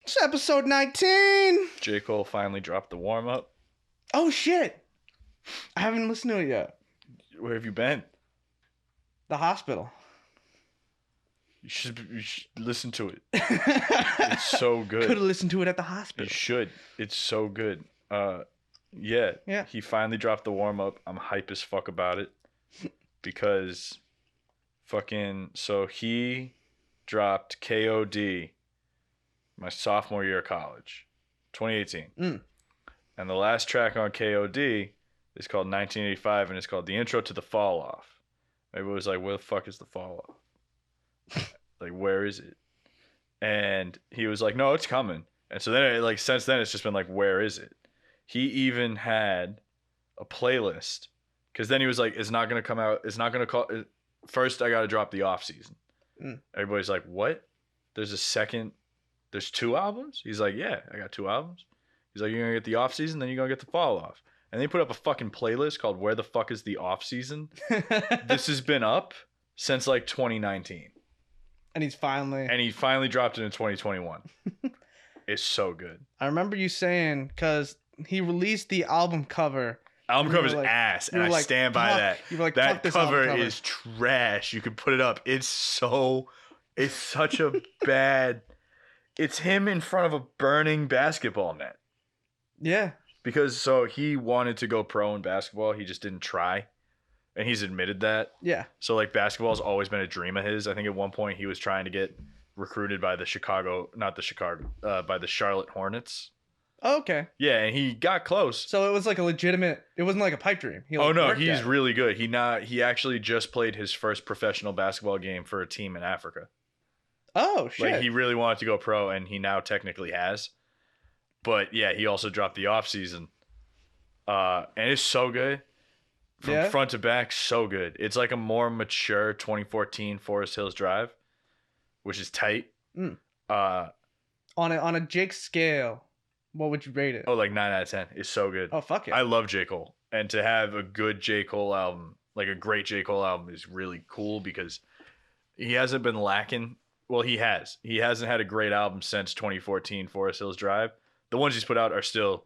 It's episode 19. J. Cole finally dropped the warm-up. Oh, shit. I haven't listened to it yet. Where have you been? The hospital. You should listen to it. It's so good. Could have listened to it at the hospital. You should. It's so good. Yeah. He finally dropped the warm-up. I'm hype as fuck about it. Because so he dropped KOD my sophomore year of college, 2018. And the last track on KOD is called 1985, and it's called The Intro to the Fall Off. Everybody was like, where the fuck is the fall off? Like, where is it? And he was like, no, it's coming. And so then, since then, it's just been like, where is it? He even had a playlist. Because then he was like, it's not going to come out. It's not going to call. First, I got to drop the off season. Everybody's like, what? There's 2 albums? He's like, yeah, I got 2 albums. He's like, you're going to get the off season, then you're going to get the fall off. And they put up a fucking playlist called Where the Fuck is the Off Season? This has been up since 2019. And he finally dropped it in 2021. It's so good. I remember you saying, because he released the album cover. Album cover's ass, and I stand by that. You were like, that cover is trash. You can put it up. It's such a bad. It's him in front of a burning basketball net. Yeah. Because he wanted to go pro in basketball, he just didn't try, and he's admitted that. Yeah. So basketball's always been a dream of his. I think at one point he was trying to get recruited by the Charlotte Hornets. Oh, okay. Yeah, and he got close. So it was like a legitimate. It wasn't like a pipe dream. He's really good. He actually just played his first professional basketball game for a team in Africa. Oh shit! He really wanted to go pro, and he now technically has. But yeah, he also dropped the off season, and it's so good from front to back. So good. It's like a more mature 2014 Forest Hills Drive, which is tight. On a Jake scale, what would you rate it? Oh, 9 out of 10. It's so good. Oh, fuck it. I love J. Cole. And to have a good J. Cole album, a great J. Cole album, is really cool because he hasn't been lacking. Well, he has. He hasn't had a great album since 2014 Forest Hills Drive. The ones he's put out are still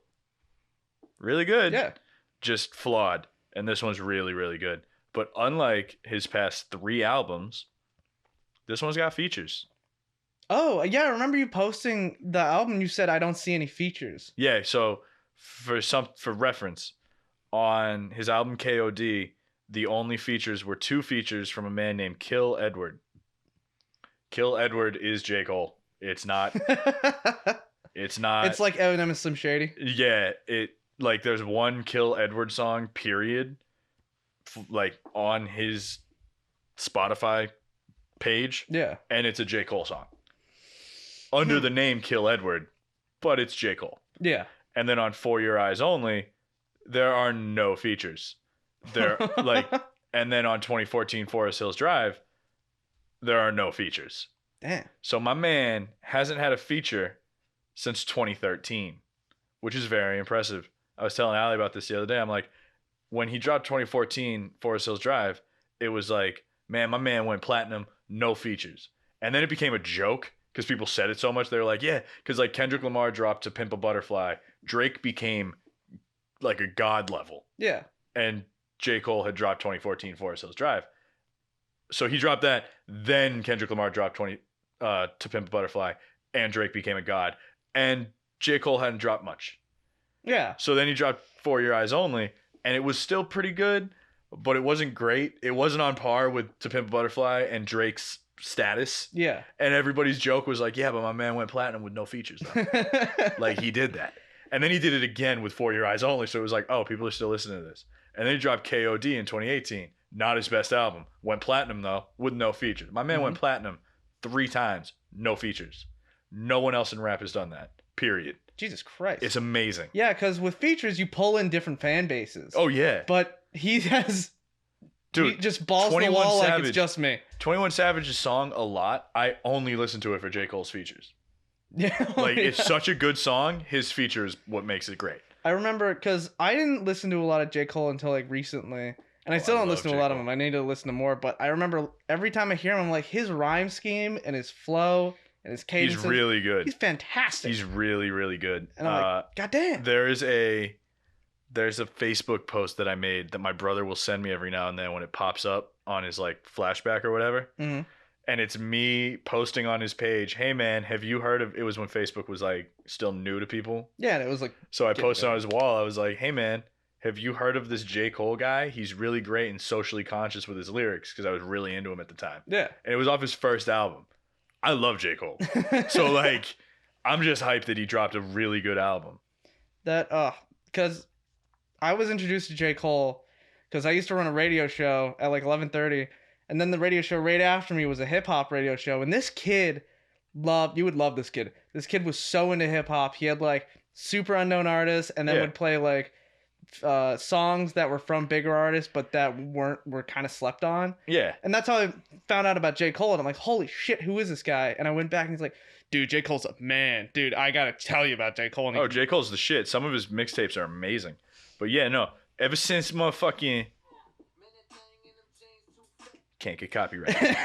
really good. Yeah. Just flawed. And this one's really, really good. But unlike his past 3 albums, this one's got features. Oh, yeah, I remember you posting the album. You said, I don't see any features. Yeah, so for reference, on his album KOD, the only features were 2 features from a man named Kill Edward. Kill Edward is J. Cole. It's not. It's not. It's like Eminem and Slim Shady. Yeah, there's one Kill Edward song, period, on his Spotify page. Yeah. And it's a J. Cole song. Under the name Kill Edward, but it's J. Cole. Yeah. And then on For Your Eyes Only, there are no features. And then on 2014 Forest Hills Drive, there are no features. Damn. So my man hasn't had a feature since 2013, which is very impressive. I was telling Allie about this the other day. I'm like, when he dropped 2014 Forest Hills Drive, it was like, man, my man went platinum, no features. And then it became a joke because people said it so much. They were like, yeah, because Kendrick Lamar dropped To Pimp a Butterfly. Drake became a god level. Yeah. And J. Cole had dropped 2014 Forest Hills Drive. So he dropped that. Then Kendrick Lamar dropped To Pimp a Butterfly. And Drake became a god. And J. Cole hadn't dropped much. Yeah. So then he dropped For Your Eyes Only. And it was still pretty good. But it wasn't great. It wasn't on par with To Pimp a Butterfly and Drake's status. Yeah. And everybody's joke was like, yeah, but my man went platinum with no features though. He did that. And then he did it again with For Your Eyes Only. So it was like, oh, people are still listening to this. And then he dropped KOD in 2018. Not his best album. Went platinum though, with no features. My man went platinum 3 times, no features. No one else in rap has done that. Period. Jesus Christ. It's amazing. Yeah, because with features, you pull in different fan bases. Oh, yeah. But he has... Dude, he just balls to the wall Savage, like it's just me. 21 Savage's song a lot. I only listen to it for J. Cole's features. Yeah. It's such a good song. His feature is what makes it great. I remember because I didn't listen to a lot of J. Cole until recently. And I still don't listen to a lot of them. I need to listen to more. But I remember every time I hear him, I'm like, his rhyme scheme and his flow and his cadence. He's really good. He's fantastic. He's really, really good. And I'm like, God damn. There's a Facebook post that I made that my brother will send me every now and then when it pops up on his like flashback or whatever. Mm-hmm. And it's me posting on his page, hey man, have you heard of, it was when Facebook was like still new to people. Yeah, and it was like, so I posted on his wall, I was like, hey man, have you heard of this J. Cole guy? He's really great and socially conscious with his lyrics, because I was really into him at the time. Yeah. And it was off his first album. I love J. Cole. So like, I'm just hyped that he dropped a really good album. Because I was introduced to J. Cole because I used to run a radio show at like 11:30. And then the radio show right after me was a hip hop radio show. And this kid you would love this kid. This kid was so into hip hop. He had like super unknown artists and then would play like songs that were from bigger artists, but that were kind of slept on. Yeah. And that's how I found out about J. Cole. And I'm like, holy shit, who is this guy? And I went back and he's like, dude, J. Cole's a man. Dude, I got to tell you about J. Cole. And J. Cole's the shit. Some of his mixtapes are amazing. But yeah, no. Ever since motherfucking... Can't get copyrighted.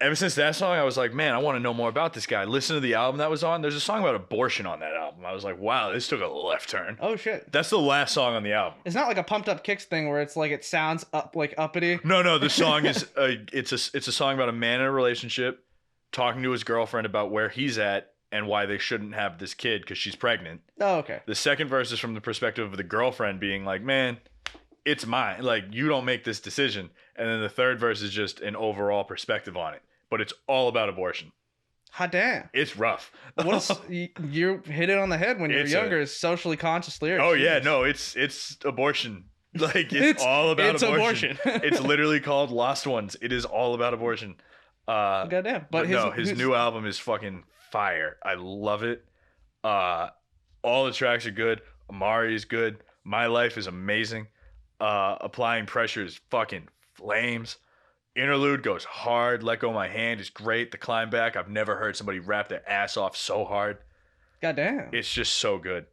Ever since that song, I was like, man, I want to know more about this guy. Listen to the album that was on. There's a song about abortion on that album. I was like, wow, this took a left turn. Oh shit. That's the last song on the album. It's not like a Pumped Up Kicks thing where it's like it sounds uppity. No, the song is it's a song about a man in a relationship talking to his girlfriend about where he's at and why they shouldn't have this kid because she's pregnant. Oh, okay. The second verse is from the perspective of the girlfriend being like, man, it's mine. Like, you don't make this decision. And then the third verse is just an overall perspective on it. But it's all about abortion. Hot damn. It's rough. You hit it on the head when you were younger. It's socially conscious lyrics. Oh, yeah. No, it's abortion. Like, it's all about abortion. It's literally called Lost Ones. It is all about abortion. Goddamn. But his new album is fucking fire. I love it. All the tracks are good. Amari is good. My Life is amazing. Applying Pressure is fucking flames. Interlude goes hard. Let Go My Hand is great. The Climb Back, I've never heard somebody rap their ass off so hard. Goddamn. It's just so good.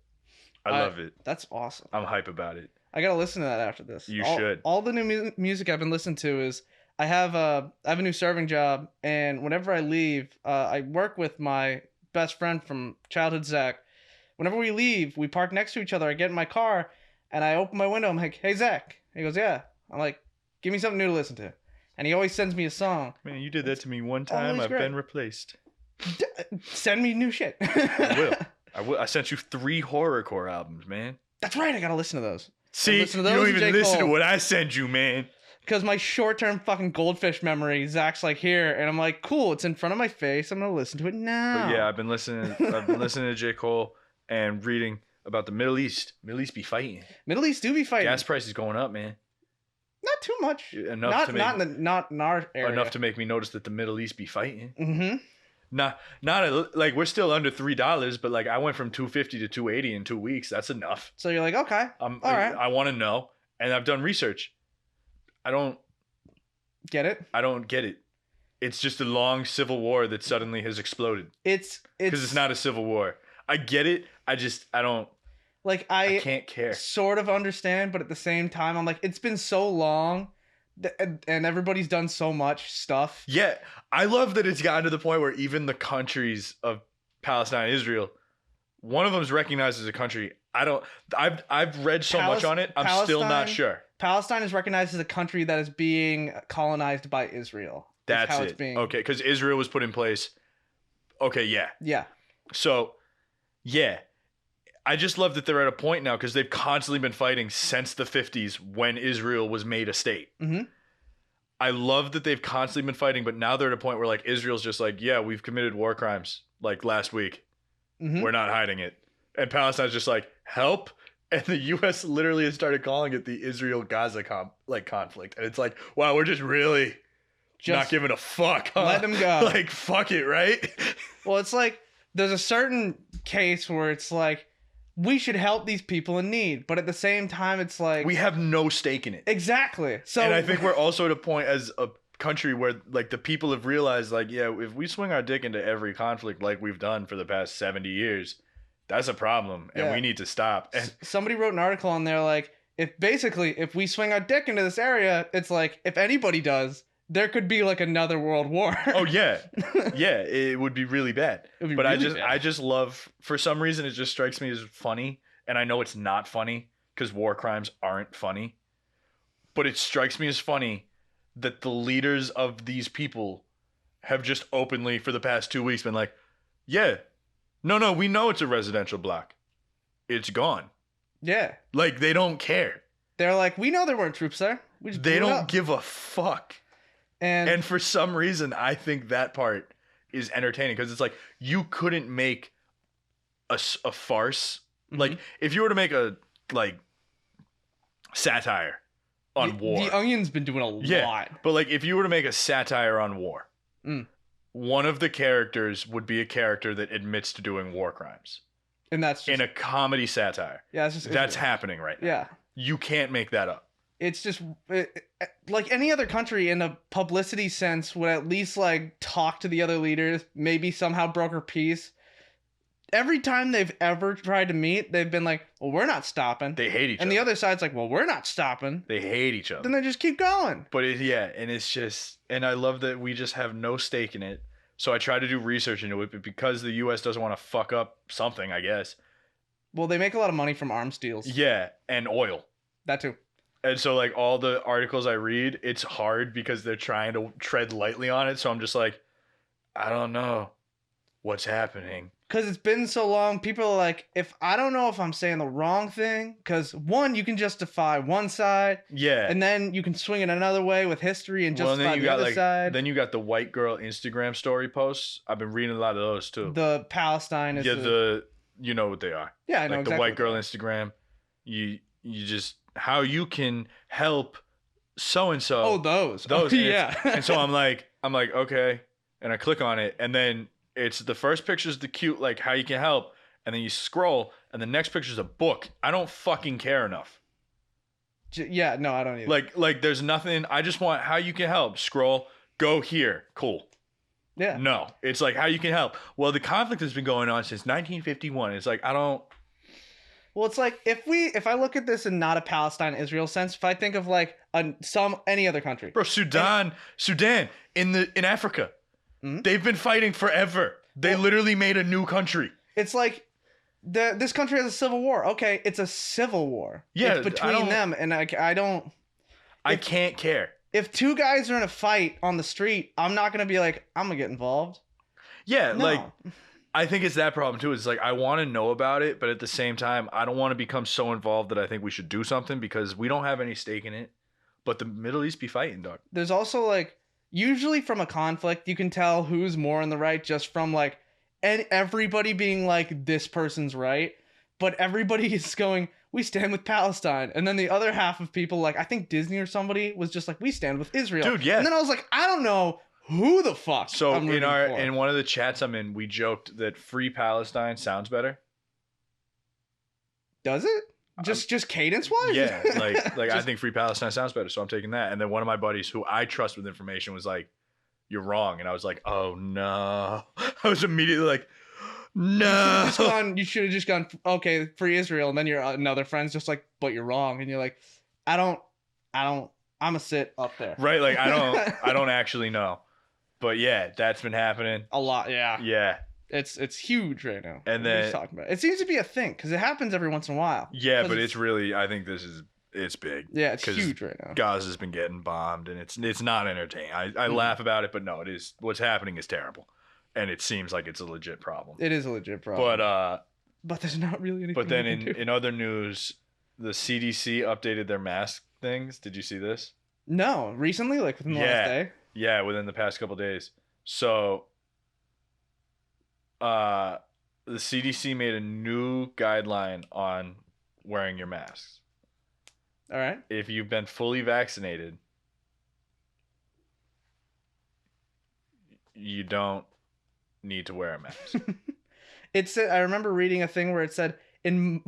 I love it. That's awesome. I'm hype about it. I gotta listen to that after this. You should. All the new music I've been listening to is I have a new serving job, and whenever I leave, I work with my best friend from childhood, Zach. Whenever we leave, we park next to each other. I get in my car, and I open my window. I'm like, hey, Zach. He goes, yeah. I'm like, give me something new to listen to. And he always sends me a song. Man, you did that to me one time. I've been replaced. Send me new shit. I will. I sent you 3 horrorcore albums, man. That's right. I gotta listen to those. See, you don't even listen to what I send you, man. Because my short-term fucking goldfish memory, Zach's like, here, and I'm like, cool, it's in front of my face. I'm gonna listen to it now. But yeah, I've been listening to J. Cole and reading about the Middle East. Middle East be fighting. Middle East do be fighting. Gas prices going up, man. Not too much. Not in our area. Enough to make me notice that the Middle East be fighting. Mm-hmm. Not like we're still under $3, but like I went from $250 to $280 in 2 weeks. That's enough. So you're like, okay, all right. I want to know, and I've done research. I don't get it. I don't get it. It's just a long civil war that suddenly has exploded. It's because it's not a civil war. I get it. I don't. Like I can't care. Sort of understand, but at the same time, I'm like, it's been so long, and everybody's done so much stuff. Yeah, I love that it's gotten to the point where even the countries of Palestine and Israel, one of them is recognized as a country. I've read so much on it. I'm still not sure. Palestine is recognized as a country that is being colonized by Israel. That's how it's being. Okay, because Israel was put in place. Okay, yeah. Yeah. So, yeah. I just love that they're at a point now because they've constantly been fighting since the 50s when Israel was made a state. Mm-hmm. I love that they've constantly been fighting, but now they're at a point where like Israel's just like, yeah, we've committed war crimes like last week. Mm-hmm. We're not hiding it. And Palestine's just like, help. And the U.S. literally has started calling it the Israel-Gaza conflict. And it's like, wow, we're just really not giving a fuck. Huh? Let them go. Like, fuck it, right? Well, it's like there's a certain case where it's like, we should help these people in need. But at the same time, it's like... we have no stake in it. Exactly. So, and I think we're also at a point as a country where like the people have realized like, yeah, if we swing our dick into every conflict like we've done for the past 70 years, that's a problem. And we need to stop. And somebody wrote an article on there like, if we swing our dick into this area, it's like, if anybody does, there could be like another world war. Oh yeah, yeah, it would be really bad. It would be but really bad. I just love, for some reason it just strikes me as funny, and I know it's not funny because war crimes aren't funny, but it strikes me as funny that the leaders of these people have just openly for the past 2 weeks been like, yeah, no, we know it's a residential block, it's gone. Yeah, like they don't care. They're like, we know there weren't troops there. They don't give a fuck. And for some reason, I think that part is entertaining because it's like you couldn't make a farce. Mm-hmm. Like if you were to make a satire on war. The Onion's been doing a lot. But like if you were to make a satire on war, one of the characters would be a character that admits to doing war crimes. And that's just... in a comedy satire. Yeah, that's happening right now. Yeah. You can't make that up. It's just like any other country in a publicity sense would at least like talk to the other leaders, maybe somehow broker peace. Every time they've ever tried to meet, they've been like, well, we're not stopping. They hate each other. And the other side's like, well, we're not stopping. They hate each other. Then they just keep going. But and it's just, and I love that we just have no stake in it. So I try to do research into it, but because the U.S. doesn't want to fuck up something, I guess. Well, they make a lot of money from arms deals. Yeah, and oil. That too. And so, like, all the articles I read, it's hard because they're trying to tread lightly on it. So I'm just like, I don't know what's happening. Because it's been so long, people are like, I don't know if I'm saying the wrong thing. Because, one, you can justify one side. Yeah. And then you can swing it another way with history and justify the other side. Then you got the white girl Instagram story posts. I've been reading a lot of those, too. The Palestine is... Yeah, you know what they are. Yeah, I know like exactly. The white girl Instagram. You just... how you can help so-and-so. Oh, those. Yeah. And so I'm like, okay. And I click on it. And then it's the first picture is the cute, like, how you can help. And then you scroll. And the next picture is a book. I don't fucking care enough. Yeah, no, I don't either. Like there's nothing. I just want how you can help. Scroll. Go here. Cool. Yeah. No. It's like how you can help. Well, the conflict has been going on since 1951. It's like, I don't... Well, it's like if I look at this in not a Palestine-Israel sense, if I think of like any other country, bro, Sudan in Africa, they've been fighting forever. They literally made a new country. It's like this country has a civil war. Okay, it's a civil war. Yeah, it's between them, and I can't care. If two guys are in a fight on the street, I'm not gonna be like, I'm gonna get involved. Yeah, no. Like. I think it's that problem too. It's like I want to know about it, but at the same time, I don't want to become so involved that I think we should do something because we don't have any stake in it. But the Middle East be fighting, dog. There's also like usually from a conflict, you can tell who's more in the right just from like everybody being like this person's right, but everybody is going, we stand with Palestine, and then the other half of people, like I think Disney or somebody was just like, we stand with Israel, dude. Yeah, and then I was like, I don't know. Who the fuck? So in one of the chats I'm in, we joked that Free Palestine sounds better. Does it? Just cadence wise? Yeah, like I think Free Palestine sounds better, so I'm taking that. And then one of my buddies who I trust with information was like, "You're wrong," and I was like, "Oh no!" I was immediately like, "No." You should have just gone, okay, Free Israel, and then your another friend's just like, "But you're wrong," and you're like, I don't. I'm gonna sit up there. Right? Like I don't actually know. But yeah, that's been happening a lot. Yeah, yeah, it's huge right now. And then talking about it seems to be a thing because it happens every once in a while. Yeah, but it's really, I think it's big. Yeah, it's huge right now. Gaza's been getting bombed, and it's not entertaining. I laugh about it, but no, it is. What's happening is terrible, and it seems like it's a legit problem. It is a legit problem. But there's not really anything. But then in other news, the CDC updated their mask things. Did you see this? No, recently, like within the last day. Yeah, within the past couple of days. So, the CDC made a new guideline on wearing your masks. All right. If you've been fully vaccinated, you don't need to wear a mask. I remember reading a thing where it said in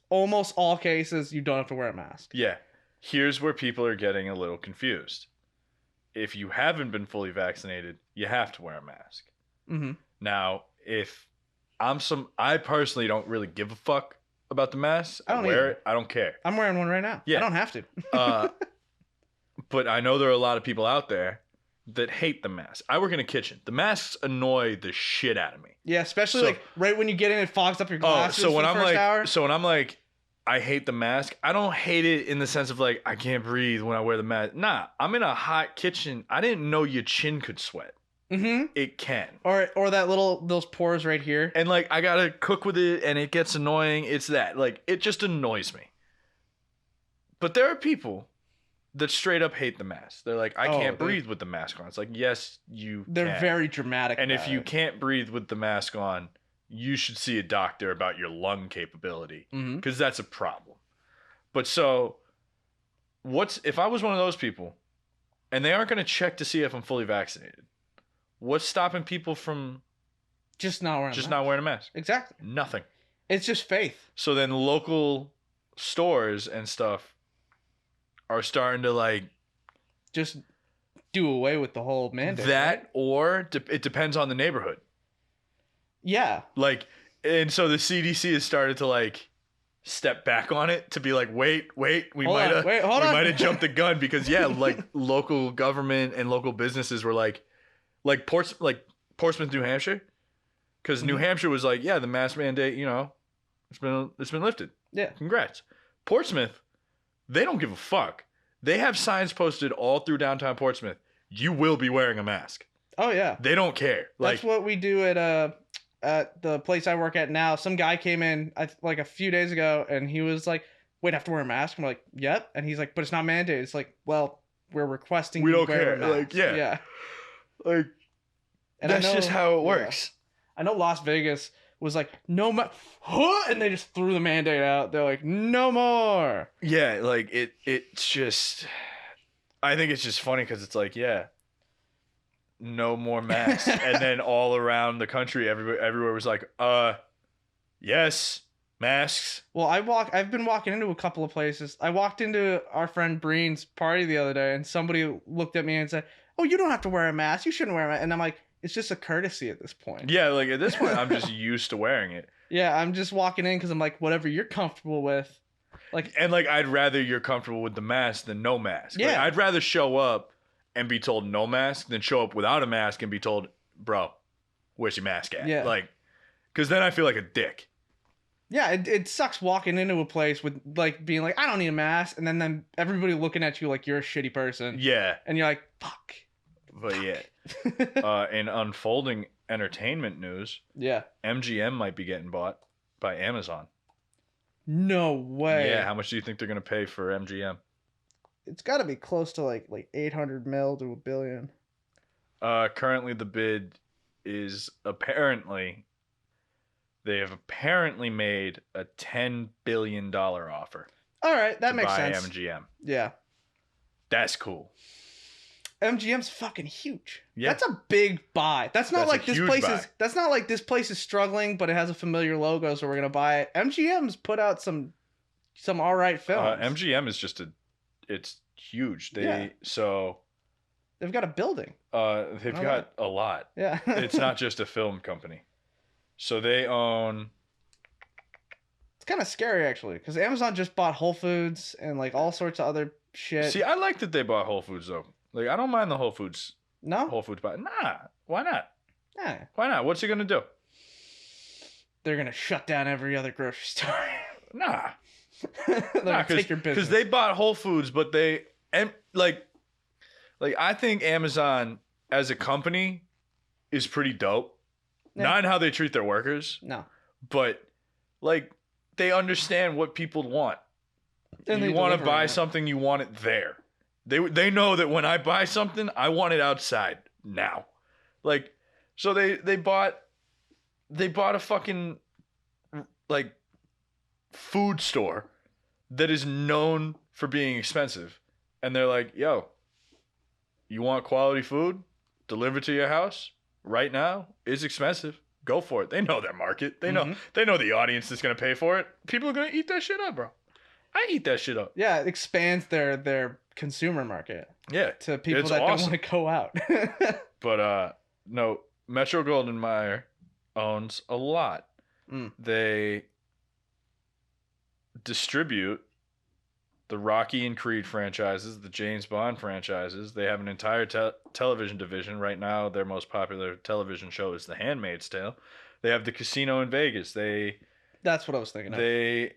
almost all cases, you don't have to wear a mask. Yeah. Here's where people are getting a little confused. If you haven't been fully vaccinated, you have to wear a mask. Mm-hmm. Now, if I personally don't really give a fuck about the mask. I don't wear it. I don't care. I'm wearing one right now. Yeah. I don't have to. But I know there are a lot of people out there that hate the mask. I work in a kitchen. The masks annoy the shit out of me. Yeah, especially like right when you get in, it fogs up your glasses. So when I'm like, hour. so when I'm like, I hate the mask. I don't hate it in the sense of like I can't breathe when I wear the mask. Nah, I'm in a hot kitchen. I didn't know your chin could sweat. Mm-hmm. It can. Or those pores right here. And like I gotta cook with it, and it gets annoying. It's that like it just annoys me. But there are people that straight up hate the mask. They're like, I can't breathe with the mask on. It's like, yes, you They're can. very dramatic. And if you can't breathe with the mask on, you should see a doctor about your lung capability, because that's a problem. But so, if I was one of those people, and they aren't going to check to see if I'm fully vaccinated, what's stopping people from just not wearing a mask? Exactly. Nothing. It's just faith. So then local stores and stuff are starting to like just do away with the whole mandate. That, right? or it depends on the neighborhood. Yeah. Like, and so the CDC has started to like step back on it to be like, wait, we might have jumped the gun, because like local government and local businesses were like Portsmouth, New Hampshire, because New Hampshire was like, the mask mandate, it's been lifted. Yeah. Congrats. Portsmouth, they don't give a fuck. They have signs posted all through downtown Portsmouth. You will be wearing a mask. Oh yeah. They don't care. That's what we do at the place I work at now. Some guy came in like a few days ago, and he was like, "Wait, I have to wear a mask?" I'm like, "Yep." And he's like, "But it's not mandated." It's like, "Well, we're requesting we you don't wear care." a mask. Like, yeah. Like, and that's just how it works. I know Las Vegas was like, no more, and they just threw the mandate out. They're like, no more. Yeah, like it's just, I think it's just funny because it's like, no more masks. And then all around the country, everywhere was like, yes, masks. Well, I've been walking into a couple of places. I walked into our friend Breen's party the other day, and somebody looked at me and said, "Oh, you don't have to wear a mask. You shouldn't wear a mask." And I'm like, it's just a courtesy at this point. Yeah, like at this point, I'm just used to wearing it. Yeah, I'm just walking in because I'm like, whatever you're comfortable with. And I'd rather you're comfortable with the mask than no mask. Yeah. Like, I'd rather show up and be told no mask than show up without a mask and be told, bro, where's your mask at? Yeah. Like, because then I feel like a dick. Yeah, it sucks walking into a place with like being like, I don't need a mask, and then everybody looking at you like you're a shitty person. Yeah. And you're like, fuck. But in unfolding entertainment news, MGM might be getting bought by Amazon. No way. Yeah, how much do you think they're gonna pay for MGM? It's got to be close to like 800 mil to $1 billion. Currently the bid is they have apparently made a $10 billion offer. All right, that makes sense. Buy MGM. Yeah. That's cool. MGM's fucking huge. Yeah. That's a big buy. That's not like this place buy. is. That's not like this place is struggling, but it has a familiar logo, so we're gonna buy it. MGM's put out some all right films. MGM is just it's huge. They've got a building. They've got a lot. Yeah. It's not just a film company. So they own. It's kind of scary actually, because Amazon just bought Whole Foods and like all sorts of other shit. See, I like that they bought Whole Foods though. Like, I don't mind the Whole Foods. No? Whole Foods buy. Nah. Why not? Yeah. Why not? What's he gonna do? They're gonna shut down every other grocery store. Nah. They're gonna take your business. Because they bought Whole Foods, but like I think Amazon as a company is pretty dope. Yeah. Not in how they treat their workers. No. But like they understand what people want. And you want to buy something, you want it there. They know that when I buy something, I want it outside now. Like, so they bought a fucking like food store that is known for being expensive, and they're like, yo, you want quality food delivered to your house right now? It's expensive. Go for it. They know their market. They know the audience that's gonna pay for it. People are gonna eat that shit up, bro. I eat that shit up. Yeah, it expands their consumer market. Yeah. To people that don't want to go out. But no, Metro Goldwyn Mayer owns a lot. They distribute the Rocky and Creed franchises, the James Bond franchises. They have an entire television division. Right now, their most popular television show is The Handmaid's Tale. They have the casino in Vegas. That's what I was thinking of. They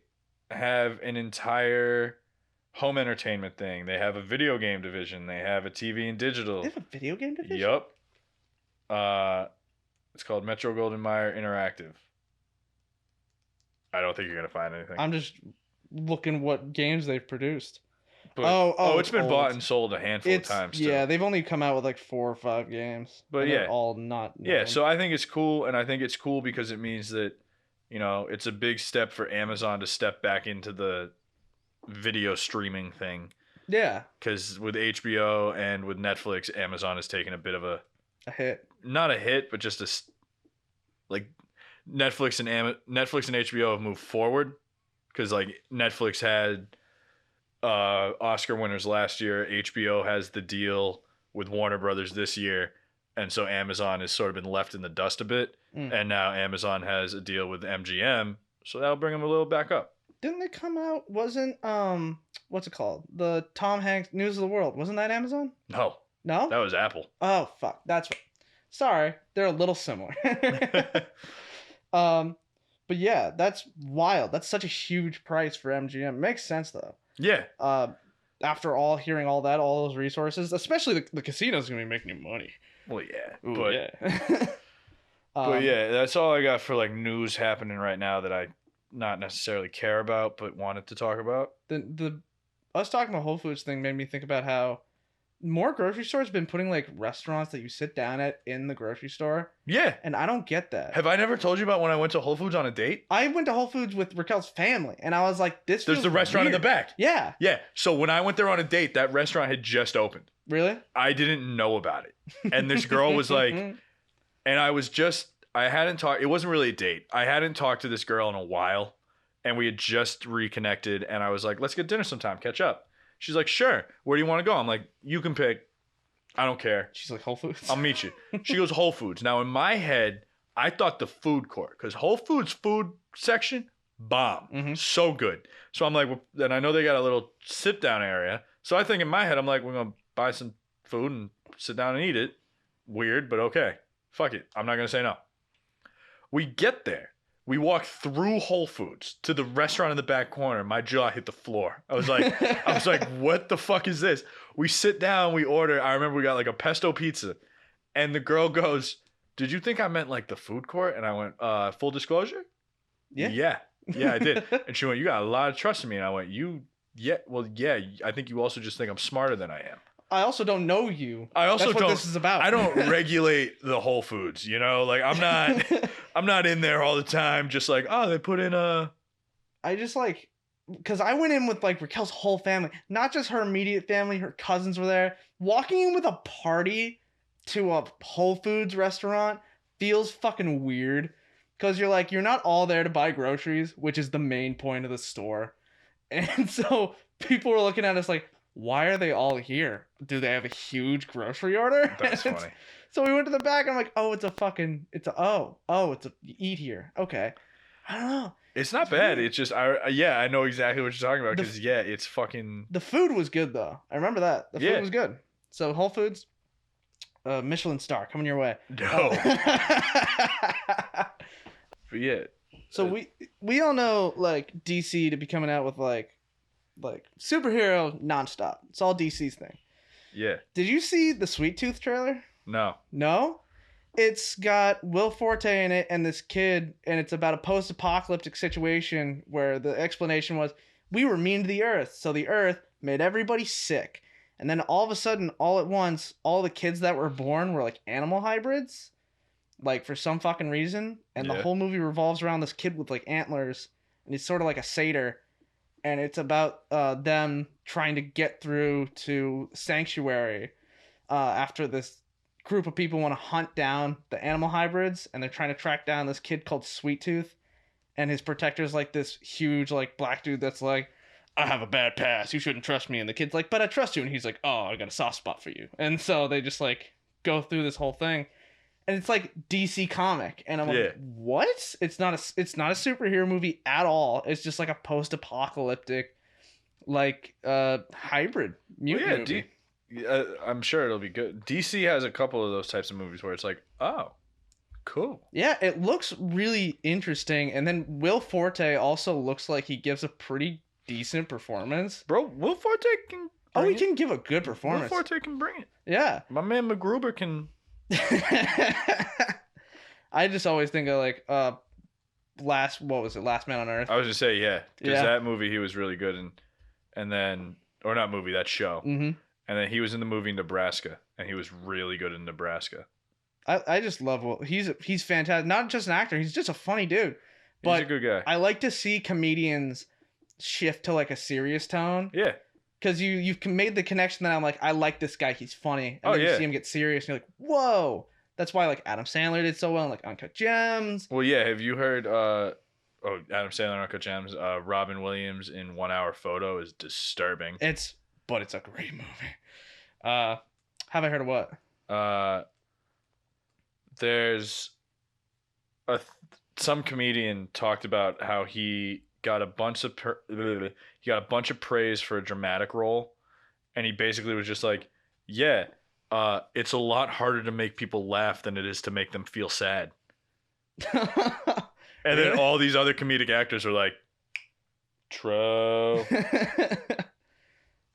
have an entire home entertainment thing. They have a video game division. They have a TV and digital. They have a video game division? Yup. It's called Metro Goldwyn Mayer Interactive. I don't think you're going to find anything. I'm just looking what games they've produced. But, it's been bought and sold a handful of times too. Yeah, they've only come out with like 4 or 5 games. But yeah, they're all not known. Yeah, so I think it's cool, and I think it's cool because it means that, you know, it's a big step for Amazon to step back into the video streaming thing. Yeah. Because with HBO and with Netflix, Amazon has taken a bit of a hit. Not a hit, but just like Netflix and HBO have moved forward because like Netflix had Oscar winners last year. HBO has the deal with Warner Brothers this year, and so Amazon has sort of been left in the dust a bit. And now Amazon has a deal with MGM, so that'll bring them a little back up. Didn't they come out? Wasn't what's it called? The Tom Hanks News of the World. Wasn't that Amazon? No. That was Apple. Oh fuck, that's right. Sorry, they're a little similar. But yeah, that's wild. That's such a huge price for MGM. Makes sense though. Yeah. After hearing all those resources, especially the casino's gonna be making you money. Well, yeah. Ooh, but yeah. But yeah, that's all I got for like news happening right now that I not necessarily care about, but wanted to talk about. The us talking about Whole Foods thing made me think about how more grocery stores have been putting like restaurants that you sit down at in the grocery store. Yeah. And I don't get that. Have I never told you about when I went to Whole Foods on a date? I went to Whole Foods with Raquel's family and I was like, there's the restaurant weird. in the back. Yeah. Yeah. So when I went there on a date, that restaurant had just opened. Really? I didn't know about it. And this girl was like, and I hadn't talked, it wasn't really a date. I hadn't talked to this girl in a while and we had just reconnected and I was like, let's get dinner sometime, catch up. She's like, sure. Where do you want to go? I'm like, you can pick. I don't care. She's like, Whole Foods? I'll meet you. She goes, Whole Foods. Now, in my head, I thought the food court, because Whole Foods food section, bomb. Mm-hmm. So good. So I'm like, well, and I know they got a little sit-down area. So I think in my head, I'm like, we're going to buy some food and sit down and eat it. Weird, but okay. Fuck it. I'm not going to say no. We get there. We walk through Whole Foods to the restaurant in the back corner. My jaw hit the floor. I was like, what the fuck is this? We sit down, we order. I remember we got like a pesto pizza. And the girl goes, did you think I meant like the food court? And I went, full disclosure? Yeah, I did. And she went, you got a lot of trust in me. And I went, I think you also just think I'm smarter than I am. I also don't know you. That's what this is about. I don't regulate the Whole Foods, you know? Like I'm not in there all the time just like, oh, they put in I just like, because I went in with like Raquel's whole family, not just her immediate family, her cousins were there. Walking in with a party to a Whole Foods restaurant feels fucking weird because you're not all there to buy groceries, which is the main point of the store. And so people were looking at us like, why are they all here? Do they have a huge grocery order? That's funny. So we went to the back and I'm like, eat here. Okay. I don't know. It's not bad. It's just, I know exactly what you're talking about because, it's fucking... The food was good, though. I remember that. The food was good. So Whole Foods, Michelin star coming your way. No. But yeah. So we all know, like, DC to be coming out with, like superhero nonstop. It's all DC's thing. Yeah. Did you see the Sweet Tooth trailer? No. No? It's got Will Forte in it and this kid, and it's about a post-apocalyptic situation where the explanation was, we were mean to the Earth, so the Earth made everybody sick. And then all of a sudden, all at once, all the kids that were born were like animal hybrids, like for some fucking reason. And the whole movie revolves around this kid with like antlers, and he's sort of like a satyr. And it's about them trying to get through to Sanctuary after this group of people want to hunt down the animal hybrids, and they're trying to track down this kid called Sweet Tooth, and his protector's like this huge like black dude that's like, I have a bad past, you shouldn't trust me. And the kid's like, but I trust you. And he's like, oh, I got a soft spot for you. And so they just like go through this whole thing, and it's like DC comic, and I'm like, what? It's not a superhero movie at all. It's just like a post-apocalyptic like hybrid mutant movie. I'm sure it'll be good. DC has a couple of those types of movies where it's like, oh, cool. Yeah, it looks really interesting. And then Will Forte also looks like he gives a pretty decent performance. Bro, Will Forte can... he can give a good performance. Will Forte can bring it. Yeah. My man MacGruber can... I just always think of like Last Man on Earth. I was gonna say, yeah, because that movie he was really good in, and then not movie, that show, and then he was in the movie Nebraska, and he was really good in Nebraska. I just love he's fantastic. Not just an actor, he's just a funny dude. But he's a good guy. I like to see comedians shift to like a serious tone. Yeah. Because you've made the connection that I'm like, I like this guy, he's funny. And then you see him get serious, and you're like, whoa. That's why like Adam Sandler did so well in like Uncut Gems. Well, yeah. Have you heard Adam Sandler, Uncut Gems? Robin Williams in 1 Hour Photo is disturbing. But it's a great movie. Have I heard of what? There's some comedian talked about how he got a bunch of praise for a dramatic role, and he basically was just like, yeah. It's a lot harder to make people laugh than it is to make them feel sad. And then all these other comedic actors are like, Tro.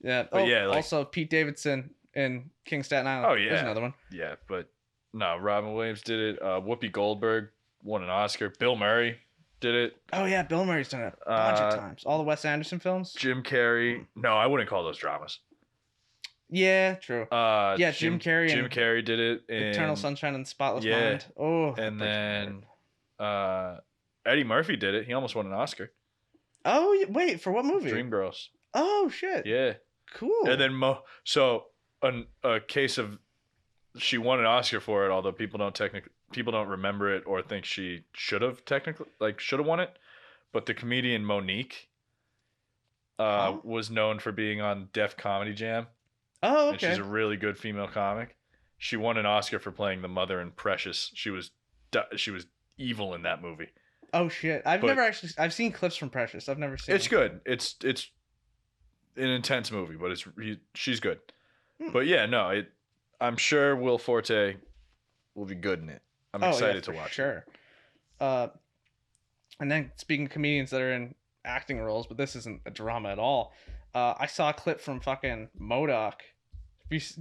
Yeah. But also Pete Davidson in King Staten Island. Oh, yeah. There's another one. Yeah, but no, Robin Williams did it. Whoopi Goldberg won an Oscar. Bill Murray did it. Oh, yeah. Bill Murray's done it a bunch of times. All the Wes Anderson films. Jim Carrey. No, I wouldn't call those dramas. Yeah, true. Jim Carrey. Jim Carrey did it in Eternal Sunshine of the Spotless Mind. Oh, and then Eddie Murphy did it. He almost won an Oscar. Oh, wait, for what movie? Dreamgirls. Oh shit. Yeah. Cool. And then a case of she won an Oscar for it, although people don't remember it or think she should have won it. But the comedian Monique was known for being on Def Comedy Jam. Oh, okay. And she's a really good female comic. She won an Oscar for playing the mother in Precious. She was evil in that movie. Oh shit! I've seen clips from Precious. I've never seen. It's good. It's an intense movie, but she's good. But yeah, no, I'm sure Will Forte will be good in it. I'm excited to watch. Sure. And then speaking of comedians that are in acting roles, but this isn't a drama at all. I saw a clip from fucking M.O.D.O.K.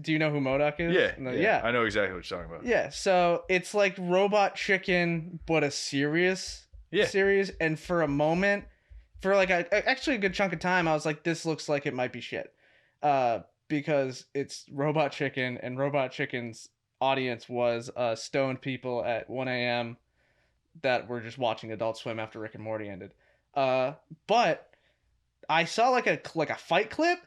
Do you know who M.O.D.O.K. is? Yeah. I know exactly what you're talking about. Yeah, so it's like Robot Chicken, but a serious series. And for a moment, for like actually a good chunk of time, I was like, this looks like it might be shit. Because it's Robot Chicken, and Robot Chicken's audience was stoned people at 1 a.m. that were just watching Adult Swim after Rick and Morty ended. But I saw like a fight clip.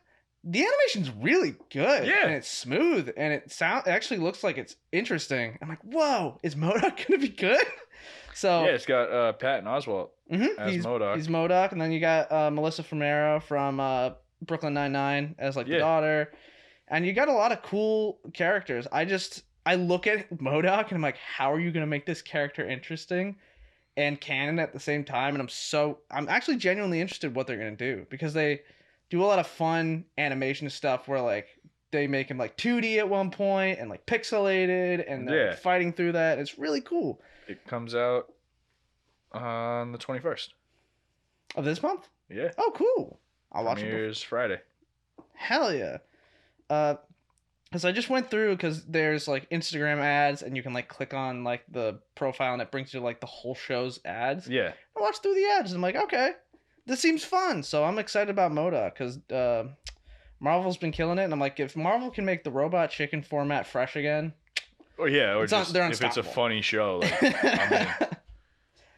The animation's really good. Yeah. And it's smooth, and it actually looks like it's interesting. I'm like, whoa, is M.O.D.O.K. gonna be good? So yeah, it's got Patton Oswalt as M.O.D.O.K. He's M.O.D.O.K. And then you got Melissa Fumero from Brooklyn Nine-Nine as like the daughter. And you got a lot of cool characters. I look at M.O.D.O.K. and I'm like, how are you gonna make this character interesting and canon at the same time? And I'm actually genuinely interested in what they're gonna do, because they do a lot of fun animation stuff where like they make him like 2D at one point and like pixelated, and they're fighting through that. It's really cool. It comes out on the 21st of this month. Yeah. Oh, cool. I'll watch it. Premieres Friday. Hell yeah. Because I just went through, because there's like Instagram ads, and you can like click on like the profile, and it brings you like the whole show's ads. Yeah. I watched through the ads, and I'm like, okay, this seems fun. So I'm excited about M.O.D.O.K. because Marvel's been killing it, and I'm like, if Marvel can make the Robot Chicken format fresh again. Oh yeah, or just they're if it's a funny show, like,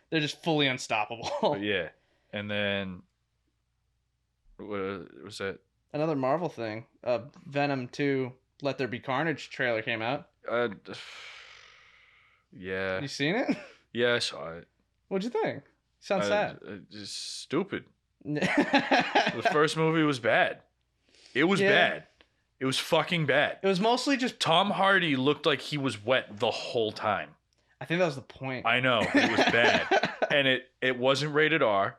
they're just fully unstoppable. Yeah, and then what was that? Another Marvel thing. Venom 2, Let There Be Carnage trailer came out. Yeah. You seen it? Yeah, I saw it. What'd you think? Sounds sad. Just stupid. The first movie was bad. It was bad. It was fucking bad. It was mostly just... Tom Hardy looked like he was wet the whole time. I think that was the point. I know. It was bad. And it wasn't rated R.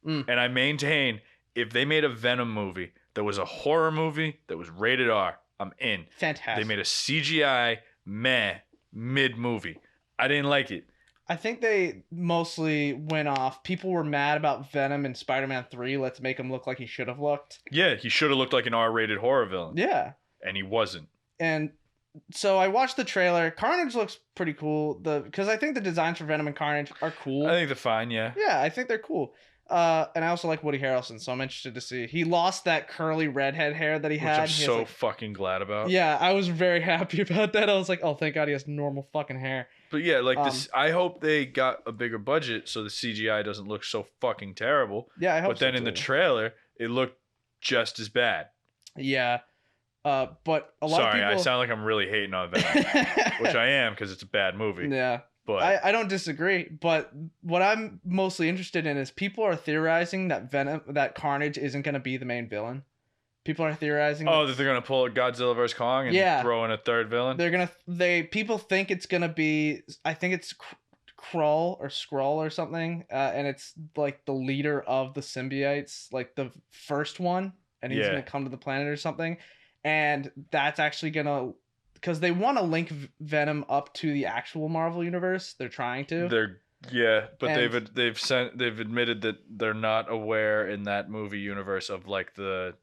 And I maintain if they made a Venom movie that was a horror movie that was rated R, I'm in. Fantastic. They made a CGI mid movie. I didn't like it. I think they mostly went off. People were mad about Venom in Spider-Man 3. Let's make him look like he should have looked. Yeah, he should have looked like an R-rated horror villain. Yeah. And he wasn't. And so I watched the trailer. Carnage looks pretty cool. Because I think the designs for Venom and Carnage are cool. I think they're fine, yeah. Yeah, I think they're cool. And I also like Woody Harrelson, so I'm interested to see. He lost that curly redhead hair that he had. Which I'm so fucking glad about. Yeah, I was very happy about that. I was like, oh, thank God he has normal fucking hair. But yeah, like this, I hope they got a bigger budget so the CGI doesn't look so fucking terrible. Yeah, I hope so. But then in the trailer, it looked just as bad. Yeah. But a lot of people... Sorry, I sound like I'm really hating on that, which I am because it's a bad movie. Yeah. But I don't disagree, but what I'm mostly interested in is people are theorizing that Carnage isn't going to be the main villain. People are theorizing. Oh, that they're going to pull a Godzilla vs. Kong and throw in a third villain? People think it's going to be, I think it's Skrull or something, and it's like the leader of the symbiotes, like the first one, and he's going to come to the planet or something, and that's actually going to... Because they want to link Venom up to the actual Marvel universe. They're trying to. They've admitted that they're not aware in that movie universe of like the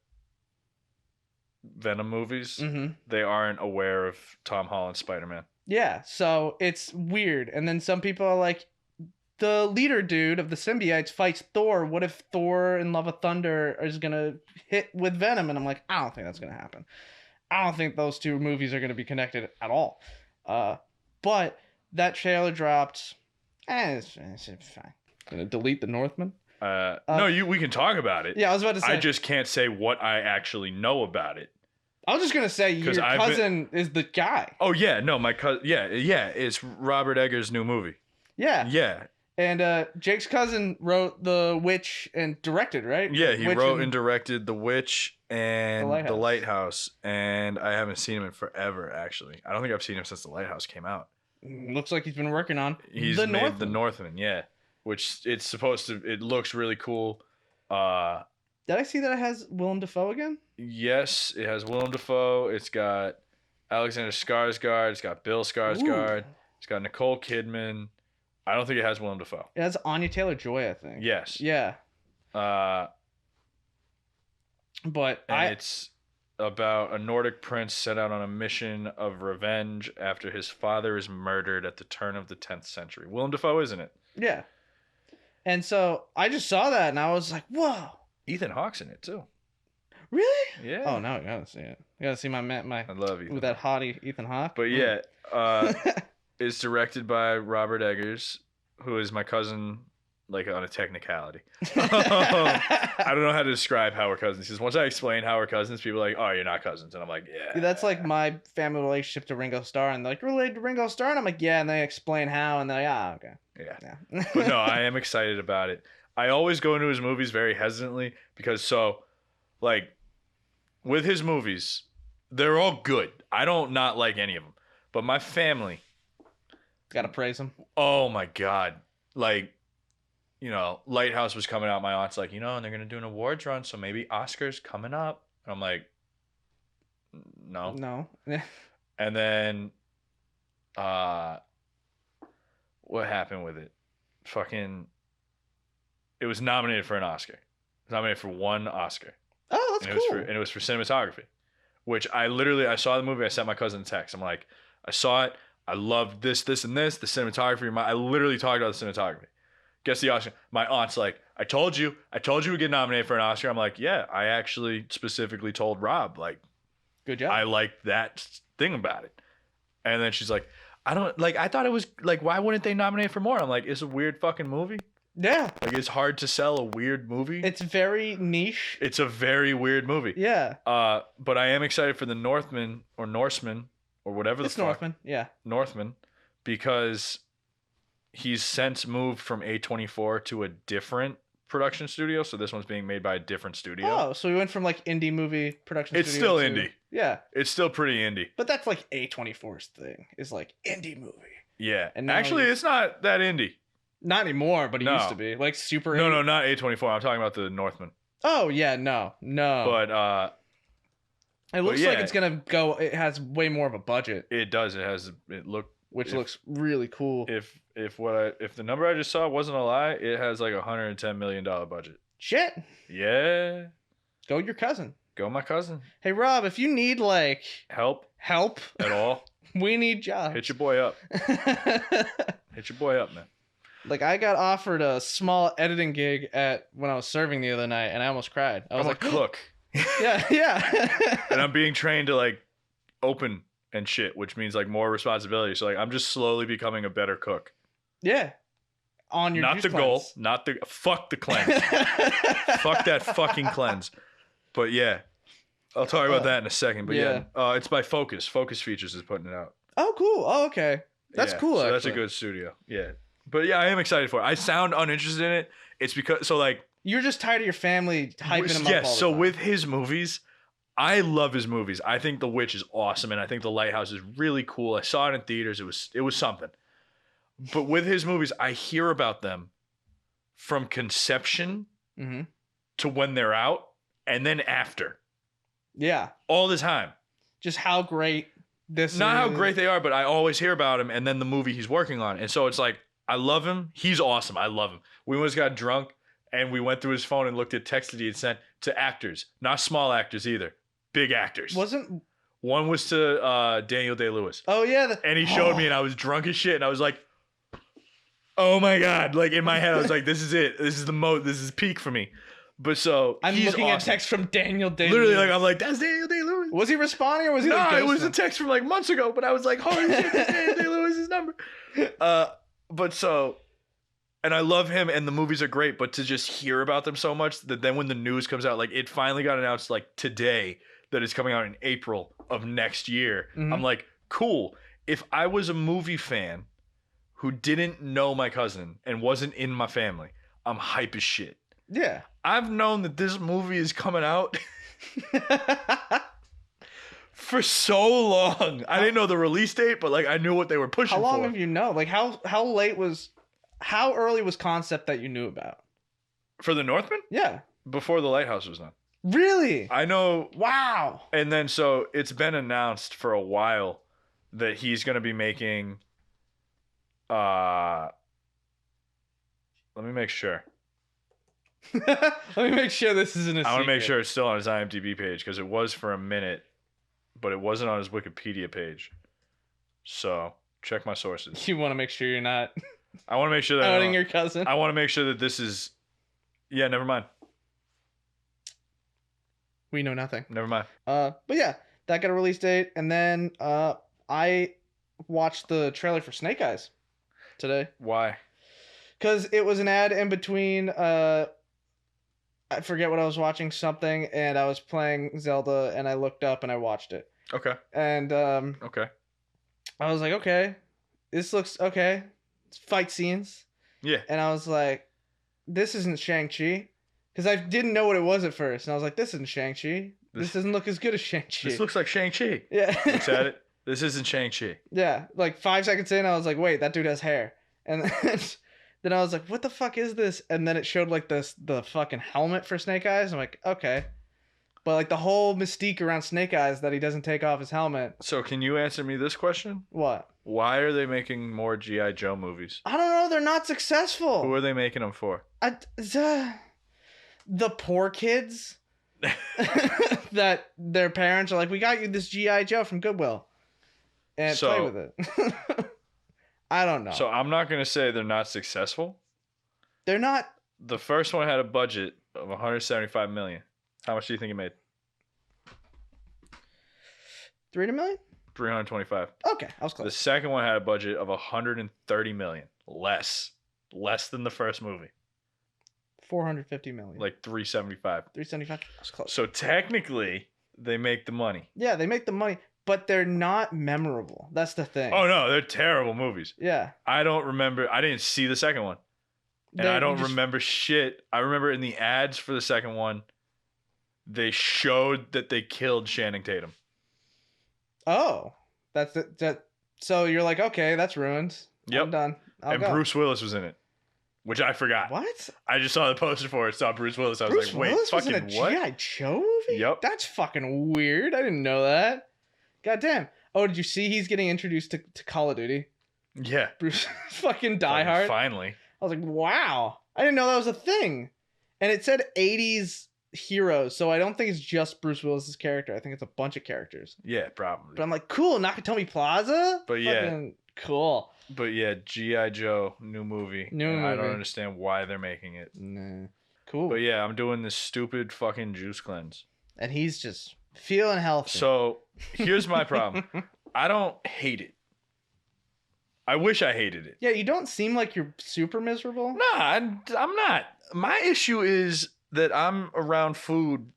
Venom movies. Mm-hmm. They aren't aware of Tom Holland's Spider-Man. Yeah, so it's weird. And then some people are like, the leader dude of the symbiotes fights Thor. What if Thor and Love of Thunder is gonna hit with Venom? And I'm like, I don't think that's gonna happen. I don't think those two movies are going to be connected at all. But that trailer dropped. It's fine. Gonna delete the Northman. We can talk about it. Yeah, I was about to say. I just can't say what I actually know about it. I was just gonna say your cousin is the guy. Oh yeah, no, my cousin. Yeah, it's Robert Eggers' new movie. Yeah. Yeah. And Jake's cousin wrote The Witch and directed, right? Yeah, he wrote and directed The Witch and The Lighthouse. And I haven't seen him in forever, actually. I don't think I've seen him since The Lighthouse came out. Looks like he's been working on The Northman, yeah. Which it looks really cool. Did I see that it has Willem Dafoe again? Yes, it has Willem Dafoe. It's got Alexander Skarsgård. It's got Bill Skarsgård. Ooh. It's got Nicole Kidman. I don't think it has Willem Dafoe. It has Anya Taylor-Joy, I think. Yes. Yeah. It's about a Nordic prince set out on a mission of revenge after his father is murdered at the turn of the 10th century. Willem Dafoe, isn't it? Yeah. And so I just saw that and I was like, whoa. Ethan Hawke's in it too. Really? Yeah. Oh, no, I gotta see it. I gotta see my I love Ethan. With that hottie Ethan Hawke. But yeah, it's directed by Robert Eggers, who is my cousin, like on a technicality. I don't know how to describe how we're cousins. Because once I explain how we're cousins, people are like, "Oh, you're not cousins," and I'm like, "Yeah." That's like my family relationship to Ringo Starr, and they're like, "Related to Ringo Starr," and I'm like, "Yeah," and they explain how, and they're like, okay. Yeah. But no, I am excited about it. I always go into his movies very hesitantly because with his movies, they're all good. I don't not like any of them, but my family. Gotta praise him. Oh my God. Lighthouse was coming out. My aunt's like, and they're going to do an awards run. So maybe Oscar's coming up. And I'm like, no. No. And then, what happened with it? It was nominated for an Oscar. It was nominated for one Oscar. Oh, that's cool. It was for cinematography, which I saw the movie. I sent my cousin a text. I'm like, I saw it. I loved this, and this. The cinematography. I literally talked about the cinematography. Guess the Oscar. My aunt's like, I told you we'd get nominated for an Oscar. I'm like, yeah, I actually specifically told Rob, like, good job. I liked that thing about it. And then she's like, I thought it was like, why wouldn't they nominate for more? I'm like, it's a weird fucking movie. Yeah. Like, it's hard to sell a weird movie. It's very niche. It's a very weird movie. Yeah. But I am excited for the Northman or Norseman or whatever the fuck. Northman, yeah. Northman, because he's since moved from A24 to a different production studio. So this one's being made by a different studio. Oh, so we went from like indie movie production It's studio still indie. Yeah. It's still pretty indie. But that's like A24's thing, is like indie movie. Yeah. And actually, it's not that indie. Not anymore, but it used to be. Like super indie. No, not A24. I'm talking about the Northman. Oh yeah, no. But it looks like it's gonna go. It has way more of a budget. It does. Which looks really cool. If the number I just saw wasn't a lie, it has like $110 million budget. Shit. Yeah. Go your cousin. Go my cousin. Hey Rob, if you need like help at all, we need jobs. Hit your boy up. Hit your boy up, man. Like I got offered a small editing gig when I was serving the other night, and I almost cried. I was like, cook. Yeah. And I'm being trained to like open and shit, which means like more responsibility. So like I'm just slowly becoming a better cook. Yeah. On your not the cleanse. Goal, fuck the cleanse. Fuck that fucking cleanse. But yeah, I'll talk about that in a second. But yeah, it's by Focus. Focus Features is putting it out. Oh, cool. Oh, okay. That's cool. So that's a good studio. Yeah. But yeah, I am excited for it. I sound uninterested in it. It's because you're just tired of your family hyping him up. Yes. So with his movies, I love his movies. I think The Witch is awesome, and I think The Lighthouse is really cool. I saw it in theaters. It was something. But with his movies, I hear about them from conception to when they're out, and then after. Yeah. All the time. Just how great this Not how great they are, but I always hear about him, and then the movie he's working on. And so it's like, I love him. He's awesome. I love him. We once got drunk, and we went through his phone and looked at texts that he had sent to actors. Not small actors either. Big actors. One was to Daniel Day-Lewis. Oh, yeah. And he showed me, and I was drunk as shit, and I was like, oh my God. Like in my head, I was like, this is it. This is peak for me. But so I'm looking at text from Daniel Day-Lewis. Literally, like I'm like, that's Daniel Day-Lewis. Was he responding or was he no? Like, it was a text from like months ago. But I was like, holy shit, that's Daniel Day-Lewis's number. But so, and I love him, and the movies are great. But to just hear about them so much that then when the news comes out, like it finally got announced like today that it's coming out in April of next year. I'm like, cool. If I was a movie fan who didn't know my cousin and wasn't in my family, I'm hype as shit. Yeah. I've known that this movie is coming out for so long. I didn't know the release date, but like I knew what they were pushing for. How long have you known? Like how early was concept that you knew about? For The Northman? Yeah. Before The Lighthouse was done. Really? I know. Wow. And then so it's been announced for a while that he's going to be making let me make sure. Let me make sure this isn't a secret. I want to make sure it's still on his IMDb page because it was for a minute, but it wasn't on his Wikipedia page. So check my sources. You want to make sure you're not I want to make sure that outing your cousin. I want to make sure that this is yeah, never mind. We know nothing. Never mind. But yeah, that got a release date, and then I watched the trailer for Snake Eyes today. Why? Because it was an ad in between. I forget what I was watching, something, and I was playing Zelda, and I looked up and I watched it. Okay. And okay. I was like, okay, this looks okay. It's fight scenes. Yeah. And I was like, this isn't Shang-Chi. Because I didn't know what it was at first. And I was like, this isn't Shang-Chi. This doesn't look as good as Shang-Chi. This looks like Shang-Chi. Yeah. Looks at it. This isn't Shang-Chi. Yeah. Like 5 seconds in, I was like, wait, that dude has hair. And then I was like, what the fuck is this? And then it showed like the fucking helmet for Snake Eyes. I'm like, okay. But like the whole mystique around Snake Eyes that he doesn't take off his helmet. So can you answer me this question? What? Why are they making more G.I. Joe movies? I don't know. They're not successful. Who are they making them for? The poor kids that their parents are like, we got you this G.I. Joe from Goodwill. And play with it. I don't know. So I'm not going to say they're not successful. They're not. The first one had a budget of $175 million. How much do you think it made? $300 million? 325. Okay, I was close. The second one had a budget of $130 million. Less than the first movie. $450 million. Like 375. 375. I was close. So technically, they make the money. Yeah, they make the money, but they're not memorable. That's the thing. Oh no, they're terrible movies. Yeah. I don't remember. I didn't see the second one. And I don't remember shit. I remember in the ads for the second one, they showed that they killed Channing Tatum. Oh, that's it. So you're like, okay, that's ruined. Yep. I'm done. I'll go. Bruce Willis was in it. which I forgot. What? I just saw the poster for it, saw Bruce Willis. I was Bruce like, wait, Willis fucking was in a what? G.I. Joe movie? Yep. That's fucking weird. I didn't know that. God damn. Oh, did you see he's getting introduced to Call of Duty? Yeah. Bruce fucking Die Hard. Finally. I was like, wow. I didn't know that was a thing. And it said 80s heroes, so I don't think it's just Bruce Willis's character. I think it's a bunch of characters. Yeah, probably. But I'm like, cool, Nakatomi Plaza? But yeah. Fucking cool. But yeah, G.I. Joe, new movie. I don't understand why they're making it. Nah. Cool. But yeah, I'm doing this stupid fucking juice cleanse. And he's just feeling healthy. So here's my problem. I don't hate it. I wish I hated it. Yeah, you don't seem like you're super miserable. Nah, I'm not. My issue is that I'm around food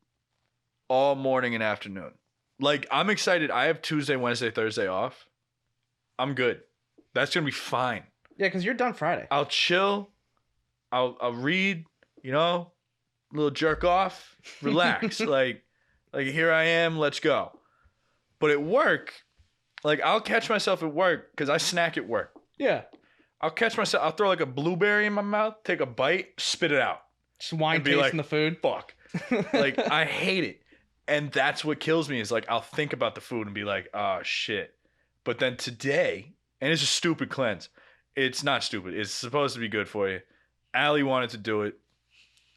all morning and afternoon. Like, I'm excited. I have Tuesday, Wednesday, Thursday off. I'm good. That's going to be fine. Yeah, because you're done Friday. I'll chill. I'll read, you know, a little jerk off, relax. like here I am, let's go. But at work, like, I'll catch myself at work because I snack at work. Yeah. I'll catch myself. I'll throw like a blueberry in my mouth, take a bite, spit it out. Just wine tasting like, the food. Fuck. Like, I hate it. And that's what kills me is like, I'll think about the food and be like, oh shit. But then today, and it's a stupid cleanse. It's not stupid. It's supposed to be good for you. Allie wanted to do it.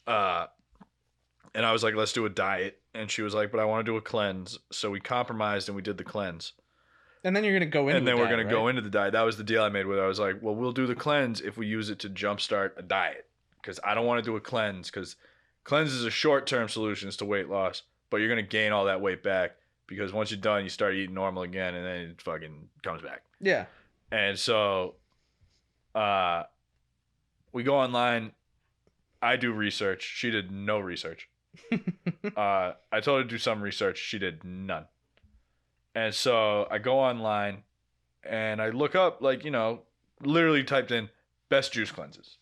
And I was like, let's do a diet. And she was like, but I want to do a cleanse. So we compromised and we did the cleanse. And then you're going to go into And then the we're diet, going to go into the diet. That was the deal I made with her. I was like, well, we'll do the cleanse if we use it to jumpstart a diet. Because I don't want to do a cleanse. Because cleanses are short-term solutions to weight loss. But you're going to gain all that weight back. Because once you're done, you start eating normal again. And then it fucking comes back. Yeah. And so we go online. I do research. She did no research. I told her to do some research. She did none. And so I go online and I look up, like, you know, literally typed in best juice cleanses.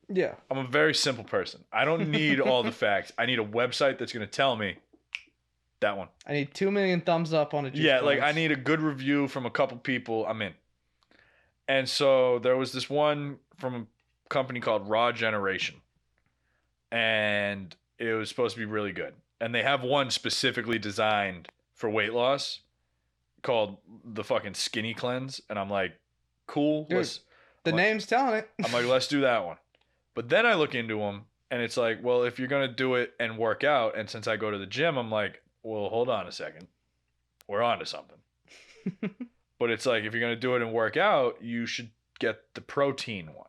Yeah. I'm a very simple person. I don't need all the facts. I need a website that's going to tell me that one. I need 2 million thumbs up on a juice Yeah, cleanse. like I need a good review from a couple people. I'm in. And so there was this one from a company called Raw Generation. And it was supposed to be really good. And they have one specifically designed for weight loss called the fucking Skinny Cleanse. And I'm like, cool. Dude, the name's telling it. I'm like, let's do that one. But then I look into them and it's like, well, if you're going to do it and work out, and since I go to the gym, I'm like, well, hold on a second. We're on to something. But it's like, if you're going to do it and work out, you should get the protein one.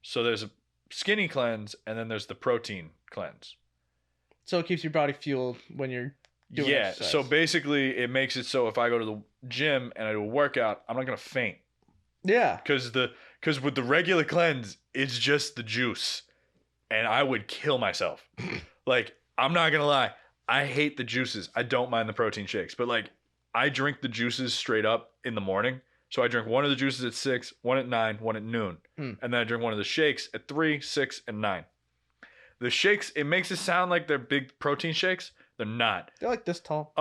So there's a Skinny Cleanse and then there's the protein cleanse. So it keeps your body fueled when you're doing exercise. So basically it makes it so if I go to the gym and I do a workout, I'm not going to faint. Yeah. Because with the regular cleanse, it's just the juice. And I would kill myself. Like, I'm not going to lie. I hate the juices. I don't mind the protein shakes. But, like, I drink the juices straight up in the morning. So I drink one of the juices at 6, one at 9, one at noon. And then I drink one of the shakes at 3, 6, and 9. The shakes, it makes it sound like they're big protein shakes. They're not. They're like this tall.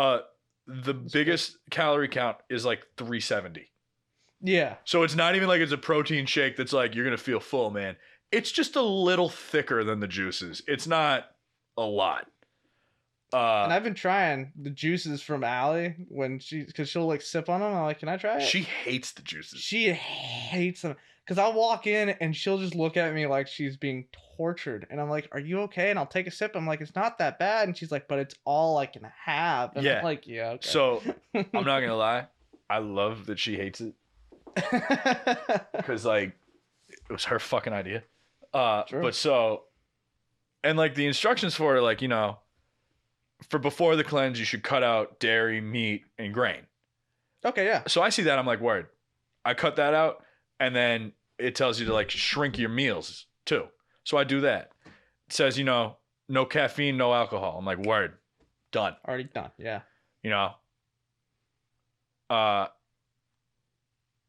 The biggest calorie count is like 370. Yeah. So it's not even like it's a protein shake that's like, you're going to feel full, man. It's just a little thicker than the juices. It's not a lot. And I've been trying the juices from Allie because she'll like sip on them. I'm like, can I try it? She hates the juices. She hates them. Because I'll walk in and she'll just look at me like she's being tortured. And I'm like, are you okay? And I'll take a sip. I'm like, it's not that bad. And she's like, but it's all I can have. And yeah. I'm like, yeah, okay. So I'm not going to lie. I love that she hates it. Because, like, it was her fucking idea. True. But so, and like the instructions for it, like, you know, for before the cleanse, you should cut out dairy, meat, and grain. Okay, yeah. So I see that. I'm like, word. I cut that out. And then it tells you to like shrink your meals too. So I do that. It says, you know, no caffeine, no alcohol. I'm like, word. Done. Already done. Yeah. You know,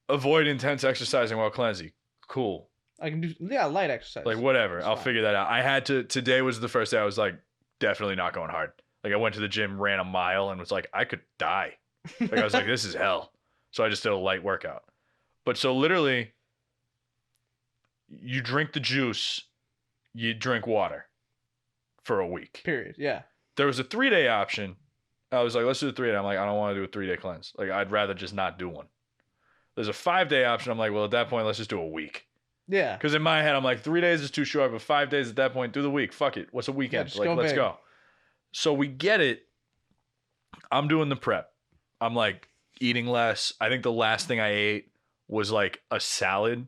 avoid intense exercising while cleansing. Cool. I can do, light exercise. Like, whatever. That's I'll fine. figure that out. I had to, today was the first day I was like, definitely not going hard. Like, I went to the gym, ran a mile, and was like, I could die. Like, I was like, this is hell. So I just did a light workout. But so literally, you drink the juice, you drink water for a week. Period. Yeah. There was a 3-day option. I was like, let's do a 3-day. I'm like, I don't want to do a 3-day cleanse. Like, I'd rather just not do one. There's a 5-day option. I'm like, well, at that point, let's just do a week. Yeah. Because in my head, I'm like, 3 days is too short, but 5 days at that point, do the week. Fuck it. What's a weekend? Yeah, let's go. So we get it. I'm doing the prep. I'm like eating less. I think the last thing I ate was like a salad,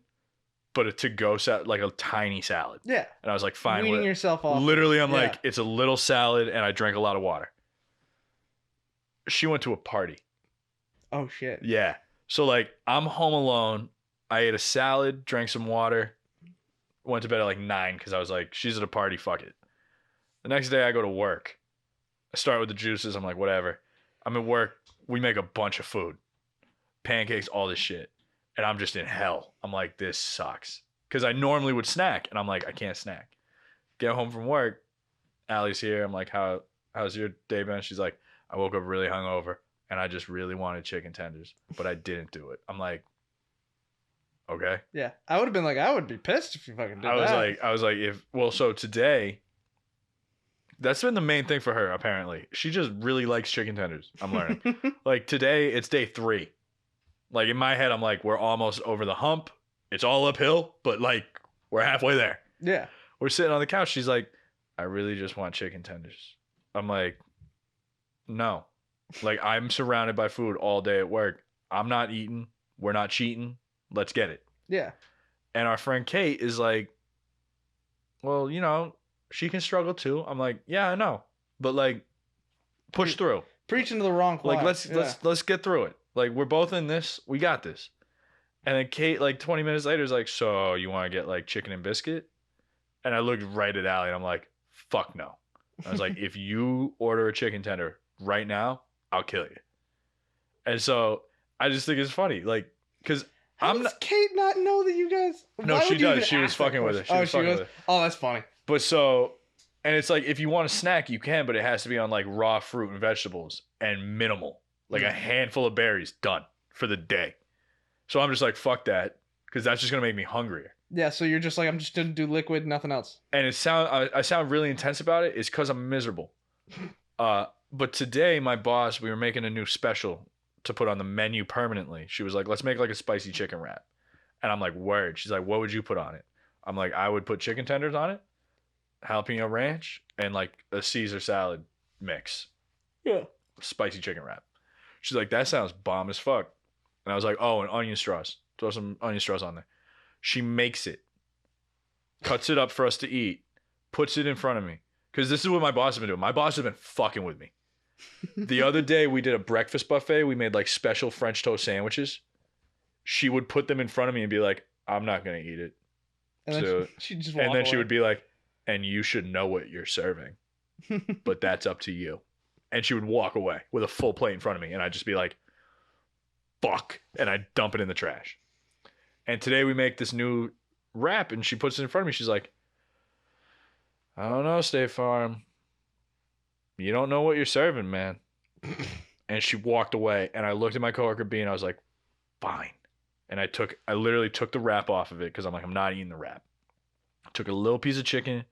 but a to-go salad, like a tiny salad. Yeah. And I was like, fine. Weaning yourself off. Literally, I'm like, it's a little salad, and I drank a lot of water. She went to a party. Oh, shit. Yeah. So, like, I'm home alone. I ate a salad, drank some water, went to bed at like 9 because I was like, she's at a party, fuck it. The next day, I go to work. I start with the juices. I'm like, whatever. I'm at work. We make a bunch of food. Pancakes, all this shit. And I'm just in hell. I'm like, this sucks. Because I normally would snack. And I'm like, I can't snack. Get home from work. Allie's here. I'm like, how's your day been? She's like, I woke up really hungover. And I just really wanted chicken tenders. But I didn't do it. I'm like, okay. Yeah. I would have been like, I would be pissed if you fucking did that. I was like, so today, that's been the main thing for her, apparently. She just really likes chicken tenders. I'm learning. Like, today, it's day 3. Like, in my head, I'm like, we're almost over the hump. It's all uphill, but, like, we're halfway there. Yeah. We're sitting on the couch. She's like, I really just want chicken tenders. I'm like, no. Like, I'm surrounded by food all day at work. I'm not eating. We're not cheating. Let's get it. Yeah. And our friend Kate is like, well, you know, she can struggle too. I'm like, yeah, I know. But, like, push through. Preaching to the wrong choir. Like, let's get through it. Like, we're both in this. We got this. And then Kate, like, 20 minutes later is like, so you want to get, like, chicken and biscuit? And I looked right at Allie and I'm like, fuck no. I was like, if you order a chicken tender right now, I'll kill you. And so I just think it's funny. Like, because does Kate not know that you guys... No, she does. She was fucking with her. She was? Oh, that's funny. But so... And it's like, if you want a snack, you can, but it has to be on, like, raw fruit and vegetables and minimal. Like, a handful of berries, done for the day. So I'm just like, fuck that, because that's just going to make me hungrier. Yeah, so you're just like, I'm just going to do liquid, nothing else. And I sound really intense about it. It's because I'm miserable. But today, my boss, we were making a new special to put on the menu permanently. She was like, let's make, like, a spicy chicken wrap. And I'm like, word. She's like, what would you put on it? I'm like, I would put chicken tenders on it, jalapeno ranch, and, like, a Caesar salad mix. Yeah. Spicy chicken wrap. She's like, that sounds bomb as fuck. And I was like, oh, and onion straws. Throw some onion straws on there. She makes it, cuts it up for us to eat, puts it in front of me. Because this is what my boss has been doing. My boss has been fucking with me. The other day, we did a breakfast buffet. We made, like, special French toast sandwiches. She would put them in front of me and be like, I'm not going to eat it. And then she'd just walk away. She would be like, and you should know what you're serving. But that's up to you. And she would walk away with a full plate in front of me. And I'd just be like, fuck. And I'd dump it in the trash. And today we make this new wrap and she puts it in front of me. She's like, I don't know, State Farm. You don't know what you're serving, man. And she walked away. And I looked at my coworker B and I was like, fine. And I literally took the wrap off of it because I'm like, I'm not eating the wrap. I took a little piece of chicken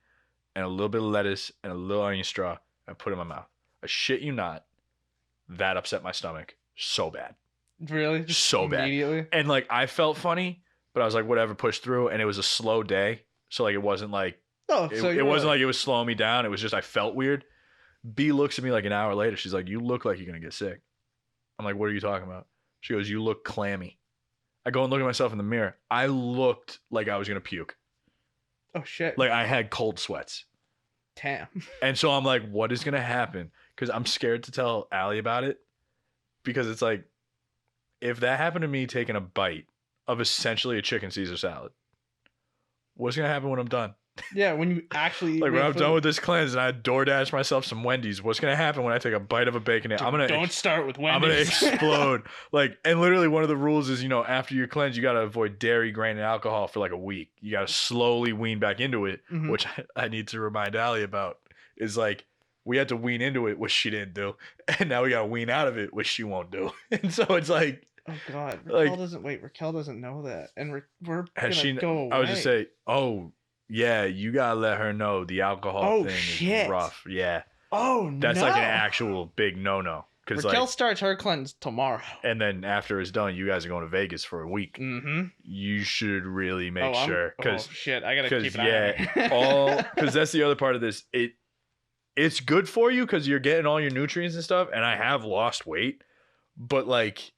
and a little bit of lettuce and a little onion straw and I put it in my mouth. I shit you not, that upset my stomach so bad. Really? Just so bad. Immediately? And, like, I felt funny, but I was like, whatever, push through. And it was a slow day. So, like, it wasn't like, it wasn't like it was slowing me down. It was just, I felt weird. B looks at me like an hour later. She's like, you look like you're going to get sick. I'm like, what are you talking about? She goes, you look clammy. I go and look at myself in the mirror. I looked like I was going to puke. Oh, shit. Like, I had cold sweats. Damn. And so I'm like, what is going to happen? Because I'm scared to tell Allie about it. Because it's like, if that happened to me taking a bite of essentially a chicken Caesar salad, what's going to happen when I'm done? Yeah, when you actually eat like when I'm done with this cleanse and I DoorDash myself some Wendy's, what's going to happen when I take a bite of a bacon? Don't start with Wendy's. I'm going to explode. Like, and literally one of the rules is, you know, after your cleanse, you got to avoid dairy, grain, and alcohol for like a week. You got to slowly wean back into it, which I need to remind Allie about. Is like, we had to wean into it, which she didn't do. And now we got to wean out of it, which she won't do. And so it's like, Oh God, Like, Raquel doesn't know that, and we're has gonna she? go away. I would just say, oh yeah, you gotta let her know the alcohol thing is rough. Yeah. Oh no. That's like an actual big no. Because Raquel starts her cleanse tomorrow. And then after it's done, you guys are going to Vegas for a week. Mm-hmm. You should really make sure. Cause shit, I gotta keep an eye on it. Because that's the other part of this. It's good for you because you're getting all your nutrients and stuff. And I have lost weight, but like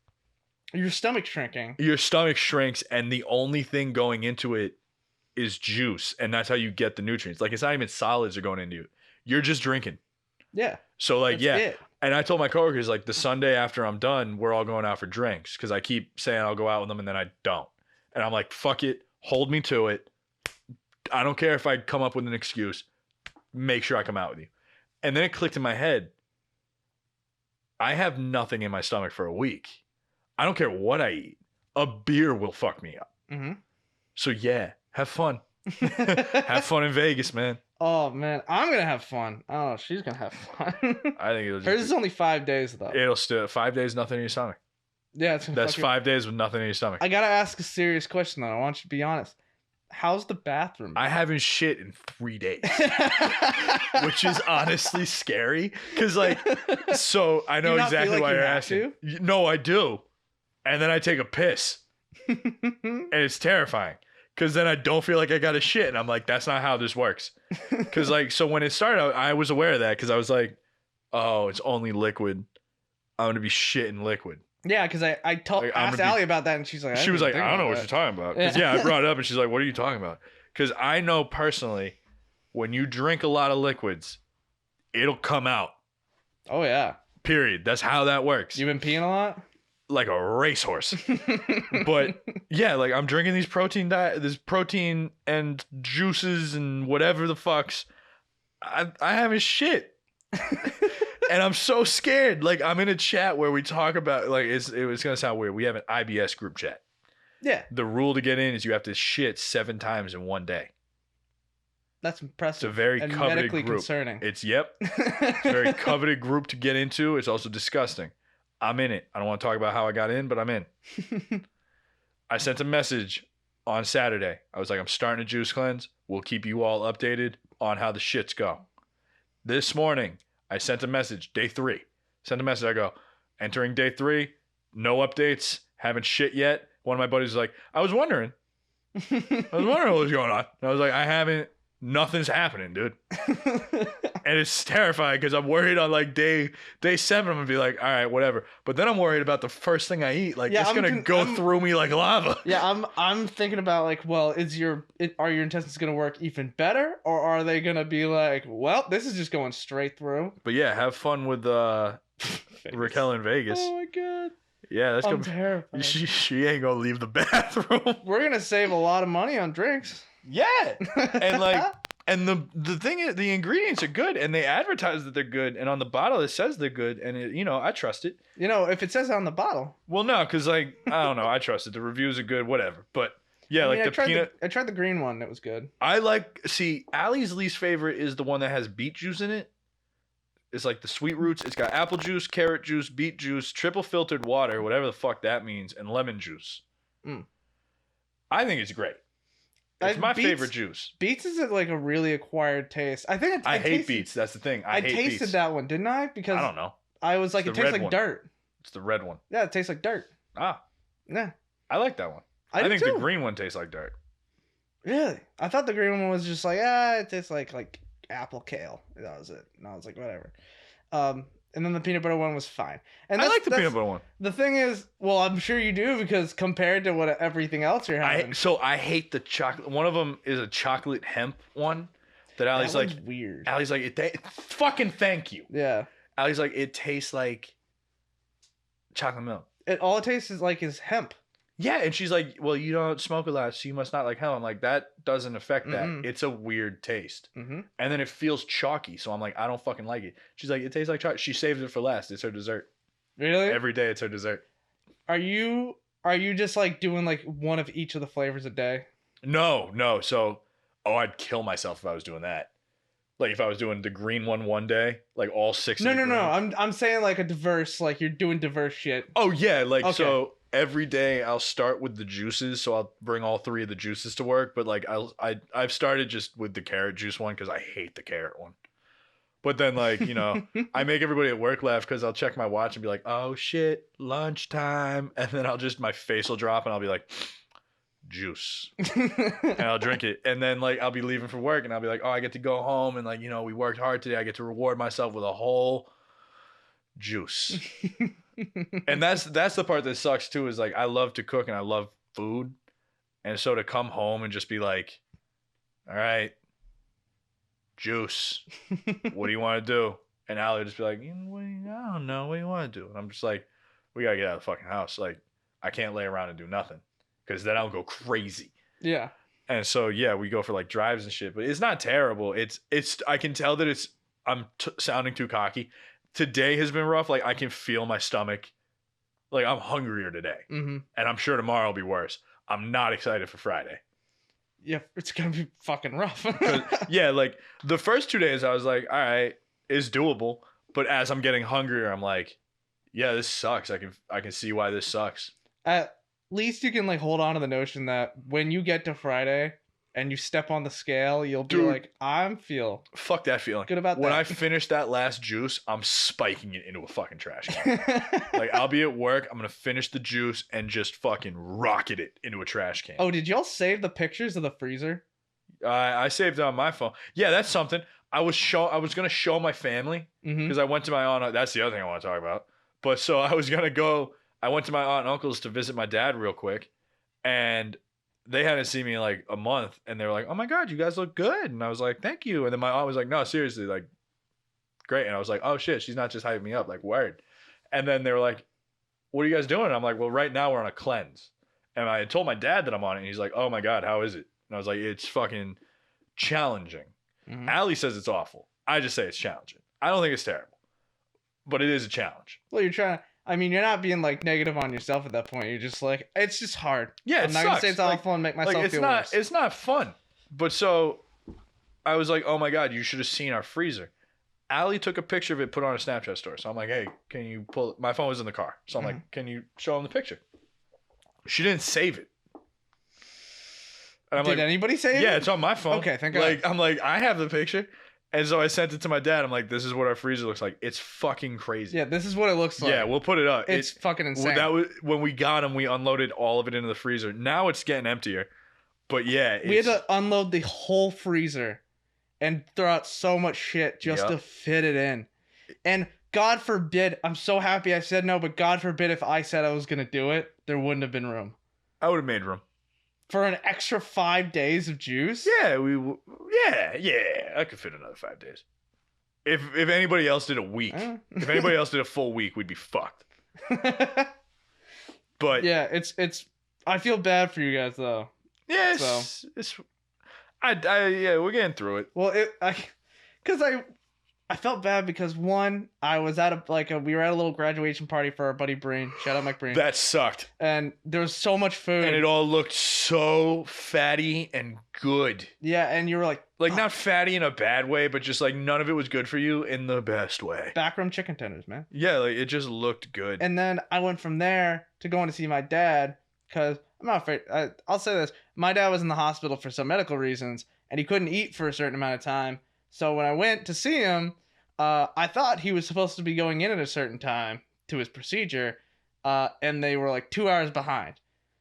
your stomach's shrinking. Your stomach shrinks, and the only thing going into it is juice, and that's how you get the nutrients. Like, it's not even solids are going into it. You're just drinking. Yeah. So like, that's it. And I told my coworkers, like, the Sunday after I'm done, we're all going out for drinks because I keep saying I'll go out with them and then I don't. And I'm like, fuck it, hold me to it. I don't care if I come up with an excuse. Make sure I come out with you. And then it clicked in my head. I have nothing in my stomach for a week. I don't care what I eat. A beer will fuck me up. Mm-hmm. So yeah, have fun. Have fun in Vegas, man. Oh man, I'm gonna have fun. Oh, she's gonna have fun. I think it'll. Hers is only 5 days though. It'll still 5 days, nothing in your stomach. Yeah, that's 5 days with nothing in your stomach. I gotta ask a serious question though. I want you to be honest. How's the bathroom? I haven't shit in 3 days, which is honestly scary. Cause like, so I know exactly why you're asking. No, I do, and then I take a piss, and it's terrifying. Cause then I don't feel like I got to shit, and I'm like, that's not how this works. Cause like, so when it started, I was aware of that because I was like, oh, it's only liquid. I'm gonna be shitting liquid. Yeah, because I asked Allie about that, and she's like, she was like, I don't know what you're talking about. Cause I brought it up, and she's like, what are you talking about? Because I know personally, when you drink a lot of liquids, it'll come out. Oh yeah. Period. That's how that works. You been peeing a lot? Like a racehorse. But yeah, like I'm drinking these protein and juices and whatever the fucks. I haven't shit. And I'm so scared. Like, I'm in a chat where we talk about, like, it was gonna sound weird. We have an IBS group chat. Yeah. The rule to get in is you have to shit 7 times in one day. That's impressive. It's a very coveted medically group. Concerning. It's a very coveted group to get into. It's also disgusting. I'm in it. I don't want to talk about how I got in, but I'm in. I sent a message on Saturday. I was like, I'm starting a juice cleanse. We'll keep you all updated on how the shits go. This morning, I sent a message, day 3. Sent a message. I go, entering day 3, no updates, haven't shit yet. One of my buddies was like, I was wondering what was going on. And I was like, nothing's happening, dude. And it's terrifying because I'm worried on like day 7, I'm going to be like, all right, whatever. But then I'm worried about the first thing I eat. Like, it's going to go through me like lava. Yeah, I'm thinking about like, well, are your intestines going to work even better? Or are they going to be like, well, this is just going straight through? But yeah, have fun with Raquel in Vegas. Oh my God. Yeah, that's I'm terrified. She ain't going to leave the bathroom. We're going to save a lot of money on drinks. Yeah. And like, and the thing is, the ingredients are good, and they advertise that they're good, and on the bottle it says they're good, and I trust it. If it says it on the bottle. Well, no, because like, I don't know, I trust it. The reviews are good, whatever. But yeah, I tried the green one. It was good. Allie's least favorite is the one that has beet juice in it. It's like the sweet roots. It's got apple juice, carrot juice, beet juice, triple filtered water, whatever the fuck that means, and lemon juice. I think it's great. It's my favorite juice. Beets is like a really acquired taste. I hate beets. That's the thing. I hate tasted beets. that one, didn't I? Because I don't know. I was like, it tastes like dirt. It's the red one. Yeah, it tastes like dirt. Ah. Yeah. I like that one. I think the green one tastes like dirt. Really? I thought the green one was just like, it tastes like apple kale. That was it. And I was like, whatever. And then the peanut butter one was fine. And I like the peanut butter one. The thing is, well, I'm sure you do because compared to everything else you're having. I hate the chocolate. One of them is a chocolate hemp one that Allie's like weird. Allie's like, fucking thank you. Yeah. Allie's like, it tastes like chocolate milk. All it tastes like is hemp. Yeah, and she's like, well, you don't smoke a lot, so you must not like hemp. I'm like, that doesn't affect that. Mm-hmm. It's a weird taste. Mm-hmm. And then it feels chalky, so I'm like, I don't fucking like it. She's like, it tastes like chocolate. She saves it for last. It's her dessert. Really? Every day it's her dessert. Are you just like doing like one of each of the flavors a day? No. So, I'd kill myself if I was doing that. Like if I was doing the green one day, like all 6. No. I'm saying like a diverse, like you're doing diverse shit. Oh yeah, like okay. So every day I'll start with the juices, so I'll bring all 3 of the juices to work. But like I've started just with the carrot juice one because I hate the carrot one. But then like, you know, I make everybody at work laugh because I'll check my watch and be like, oh shit, lunchtime, and then my face will drop and I'll be like, juice, and I'll drink it, and then like I'll be leaving for work and I'll be like, oh, I get to go home and like, you know, we worked hard today. I get to reward myself with a whole juice. And that's the part that sucks too, is like I love to cook and I love food, and so to come home and just be like, all right, juice, what do you want to do? And Allie would just be like, I don't know, what do you want to do? And I'm just like, we gotta get out of the fucking house. Like I can't lay around and do nothing because then I'll go crazy. Yeah. And so yeah, we go for like drives and shit, but it's not terrible. It's I can tell that I'm sounding too cocky. Today has been rough. Like I can feel my stomach. Like I'm hungrier today, and I'm sure tomorrow will be worse. I'm not excited for Friday. Yeah, it's gonna be fucking rough. Yeah, like the first 2 days I was like, all right, it's doable. But as I'm getting hungrier, I'm like, yeah, this sucks. I can see why this sucks. At least you can like hold on to the notion that when you get to Friday and you step on the scale, you'll be like, fuck that feeling. Good about that. When I finish that last juice, I'm spiking it into a fucking trash can. Like I'll be at work, I'm gonna finish the juice and just fucking rocket it into a trash can. Oh, did y'all save the pictures of the freezer? I saved it on my phone. Yeah, that's something. I was gonna show my family because I went to my aunt. That's the other thing I want to talk about. But so I was gonna go. I went to my aunt and uncle's to visit my dad real quick, and they hadn't seen me in like a month, and they were like, oh my God, you guys look good. And I was like, thank you. And then my aunt was like, no, seriously, like, great. And I was like, oh shit, she's not just hyping me up, like, word. And then they were like, what are you guys doing? And I'm like, well, right now we're on a cleanse. And I had told my dad that I'm on it, and he's like, oh my God, how is it? And I was like, it's fucking challenging. Allie says it's awful. I just say it's challenging. I don't think it's terrible, but it is a challenge. Well, you're not being like negative on yourself at that point. You're just like, it's just hard. Yeah, I'm not gonna say it's awful and make myself feel worse. It's not fun. But so I was like, oh my God, you should have seen our freezer. Allie took a picture of it, put it on a Snapchat story. So I'm like, hey, can you pull it? My phone was in the car. So I'm like, can you show him the picture? She didn't save it. And Did anybody save it? Yeah, it's on my phone. Okay, thank God. I'm like, I have the picture. And so I sent it to my dad. I'm like, this is what our freezer looks like. It's fucking crazy. Yeah, this is what it looks like. Yeah, we'll put it up. It's fucking insane. That was when we got him. We unloaded all of it into the freezer. Now it's getting emptier. But yeah, we had to unload the whole freezer and throw out so much shit just to fit it in. And God forbid, I'm so happy I said no, but God forbid if I said I was going to do it, there wouldn't have been room. I would have made room. For an extra 5 days of juice? Yeah, I could fit another 5 days. If anybody else did a week, if anybody else did a full week, we'd be fucked. But yeah, it's. I feel bad for you guys though. Yeah, we're getting through it. Well, I felt bad because one, I was at we were at a little graduation party for our buddy Breen. Shout out Mike Breen. That sucked. And there was so much food. And it all looked so fatty and good. Yeah, and you were like... not fatty in a bad way, but just like none of it was good for you in the best way. Backroom chicken tenders, man. Yeah, like it just looked good. And then I went from there to going to see my dad because I'm not afraid... I'll say this. My dad was in the hospital for some medical reasons, and he couldn't eat for a certain amount of time. So when I went to see him, I thought he was supposed to be going in at a certain time to his procedure, and they were like 2 hours behind.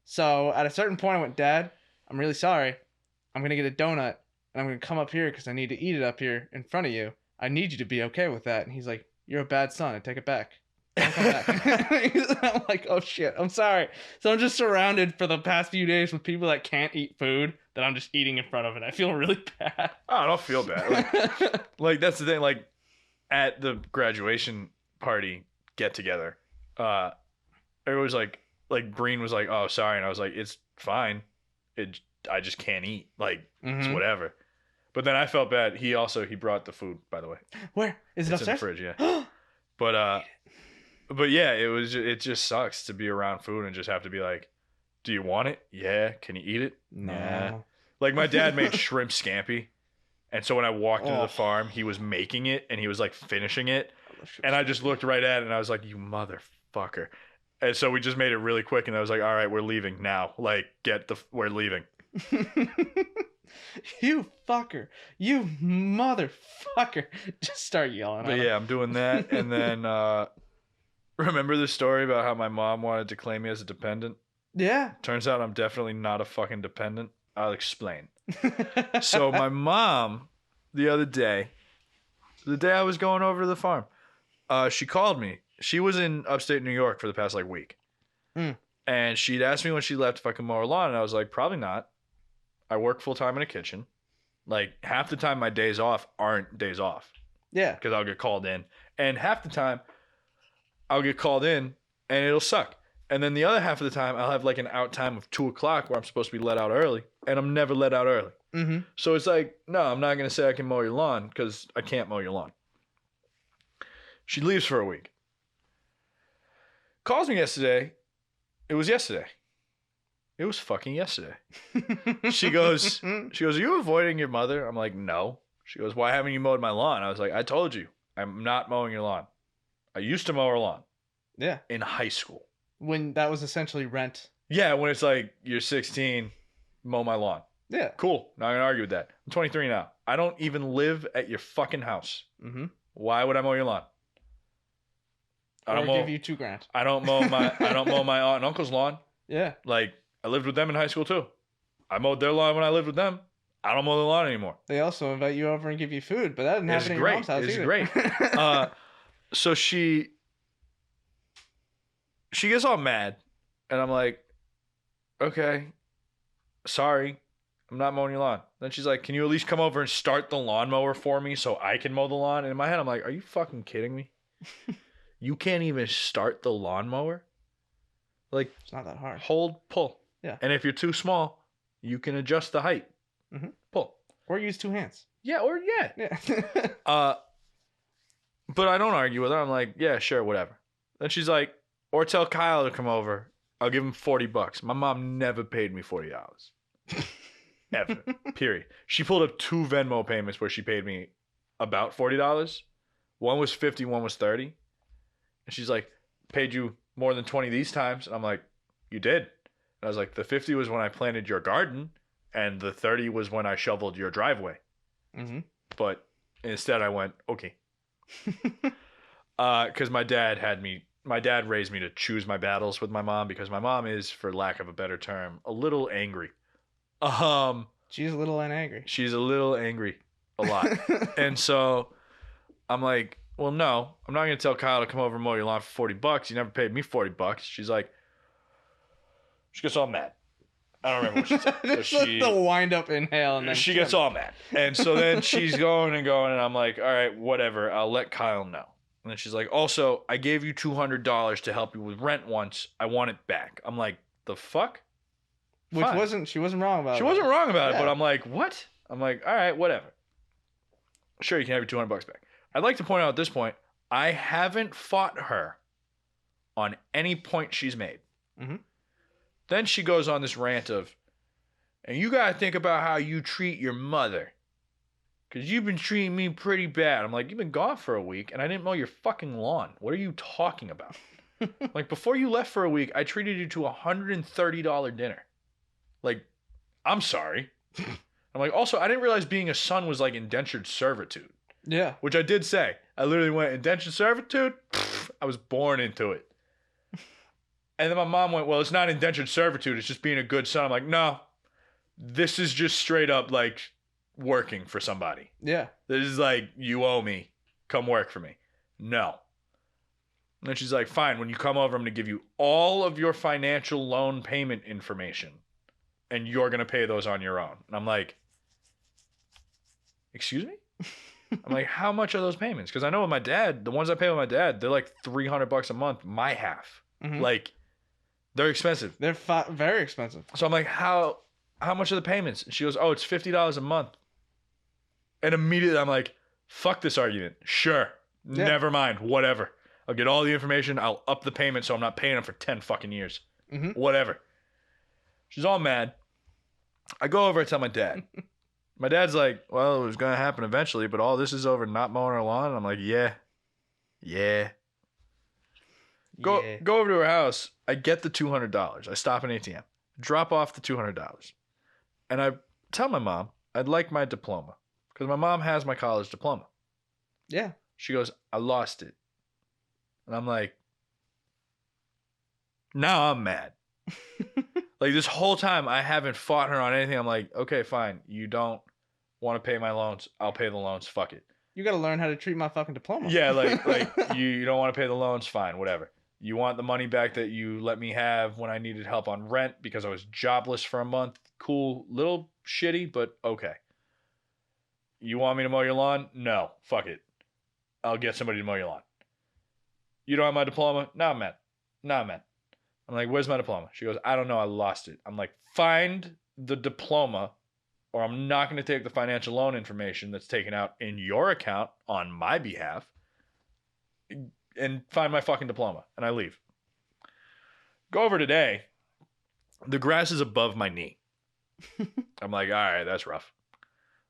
So at a certain point, I went, Dad, I'm really sorry. I'm going to get a donut, and I'm going to come up here because I need to eat it up here in front of you. I need you to be okay with that. And he's like, you're a bad son. I take it back. Don't come back. I'm like, oh shit, I'm sorry. So I'm just surrounded for the past few days with people that can't eat food that I'm just eating in front of, and I feel really bad. Oh, I don't feel bad. Like that's the thing. Like at the graduation party get together, it was like Breen was like, oh sorry, and I was like, it's fine. I just can't eat. Like it's whatever. But then I felt bad. He brought the food, by the way. Where is it? It's upstairs? in the fridge, yeah. But yeah, it just sucks to be around food and just have to be like, do you want it? Yeah. Can you eat it? No. Nah. Like my dad made shrimp scampi, and so when I walked into the farm, he was making it and he was like finishing it, and I just looked right at it and I was like, you motherfucker. And so we just made it really quick, and I was like, all right, we're leaving now. Like, we're leaving. You fucker. You motherfucker. Just start yelling But at him. yeah, I'm doing that. And then, remember the story about how my mom wanted to claim me as a dependent? Yeah. Turns out I'm definitely not a fucking dependent. I'll explain. So my mom, the other day, the day I was going over to the farm, she called me. She was in upstate New York for the past like week. And she'd asked me when she left if I could mow her lawn, and I was like, probably not. I work full time in a kitchen. Like half the time my days off aren't days off. Yeah. Because I'll get called in. And half the time I'll get called in and it'll suck. And then the other half of the time I'll have like an out time of 2 o'clock where I'm supposed to be let out early. And I'm never let out early. Mm-hmm. So it's like, no, I'm not going to say I can mow your lawn because I can't mow your lawn. She leaves for a week. Calls me yesterday. It was yesterday. It was fucking yesterday. She goes, are you avoiding your mother? I'm like, no. She goes, why haven't you mowed my lawn? I was like, I told you, I'm not mowing your lawn. I used to mow her lawn. Yeah. In high school. When that was essentially rent. Yeah, when it's like, you're 16, mow my lawn. Yeah. Cool. Not going to argue with that. I'm 23 now. I don't even live at your fucking house. Mm-hmm. Why would I mow your lawn? Or give you $2,000. I don't mow my aunt and uncle's lawn. Yeah. Like, I lived with them in high school too. I mowed their lawn when I lived with them. I don't mow their lawn anymore. They also invite you over and give you food, but that didn't happen at your mom's house either. It's great. So she gets all mad, and I'm like, okay, sorry, I'm not mowing your lawn. Then she's like, can you at least come over and start the lawnmower for me so I can mow the lawn? And in my head, I'm like, are you fucking kidding me? You can't even start the lawnmower? Like, it's not that hard. Hold, pull. Yeah. And if you're too small, you can adjust the height. Mm-hmm. Pull. Or use 2 hands. Yeah, Yeah. But I don't argue with her. I'm like, yeah, sure, whatever. Then she's like, or tell Kyle to come over. I'll give him $40. My mom never paid me $40. Ever. Period. She pulled up 2 Venmo payments where she paid me about $40. One was $50, one was $30. And she's like, paid you more than 20 these times. And I'm like, you did. And I was like, the 50 was when I planted your garden, and the 30 was when I shoveled your driveway. Mm-hmm. But instead I went, okay. Because my dad raised me to choose my battles with my mom, because my mom is, for lack of a better term, a little angry. She's a little angry. She's a little angry a lot. And so I'm like, well, no, I'm not going to tell Kyle to come over and mow your lawn for $40. You never paid me $40. She's like, she gets all mad. I don't remember what she said. So the wind up inhale, and then she gets all mad. And so then she's going, and I'm like, all right, whatever. I'll let Kyle know. And then she's like, also, I gave you $200 to help you with rent once. I want it back. I'm like, the fuck? She wasn't wrong about it. She wasn't wrong about it, but I'm like, what? I'm like, all right, whatever. Sure, you can have your $200 back. I'd like to point out at this point, I haven't fought her on any point she's made. Mm-hmm. Then she goes on this rant of, and you got to think about how you treat your mother, because you've been treating me pretty bad. I'm like, you've been gone for a week, and I didn't mow your fucking lawn. What are you talking about? Like, before you left for a week, I treated you to a $130 dinner. Like, I'm sorry. I'm like, also, I didn't realize being a son was like indentured servitude. Yeah. Which I did say. I literally went, indentured servitude? I was born into it. And then my mom went, well, it's not indentured servitude. It's just being a good son. I'm like, no. This is just straight up like working for somebody. Yeah. This is like, you owe me. Come work for me. No. And then she's like, fine. When you come over, I'm going to give you all of your financial loan payment information, and you're going to pay those on your own. And I'm like, excuse me? I'm like, how much are those payments? Because I know with my dad, the ones I pay with my dad, they're like $300 a month, my half. Mm-hmm. Like, they're expensive. They're very expensive. So I'm like, how much are the payments? And she goes, oh, it's $50 a month. And immediately I'm like, fuck this argument. Sure. Yeah. Never mind. Whatever. I'll get all the information. I'll up the payment so I'm not paying them for 10 fucking years. Mm-hmm. Whatever. She's all mad. I go over and tell my dad. My dad's like, well, it was going to happen eventually, but all this is over not mowing our lawn. And I'm like, yeah. Go over to her house. I get the $200. I stop an ATM, drop off the $200, and I tell my mom I'd like my diploma because my mom has my college diploma. Yeah. She goes, I lost it, and I'm like, now I'm mad. Like this whole time I haven't fought her on anything. I'm like, okay, fine. You don't want to pay my loans. I'll pay the loans. Fuck it. You got to learn how to treat my fucking diploma. Yeah, like you don't want to pay the loans. Fine, whatever. You want the money back that you let me have when I needed help on rent because I was jobless for a month. Cool. Little shitty, but okay. You want me to mow your lawn? No. Fuck it. I'll get somebody to mow your lawn. You don't have my diploma? No, man. I'm like, where's my diploma? She goes, I don't know. I lost it. I'm like, find the diploma or I'm not going to take the financial loan information that's taken out in your account on my behalf and find my fucking diploma. And I leave. Go over today. The grass is above my knee. I'm like, all right, that's rough.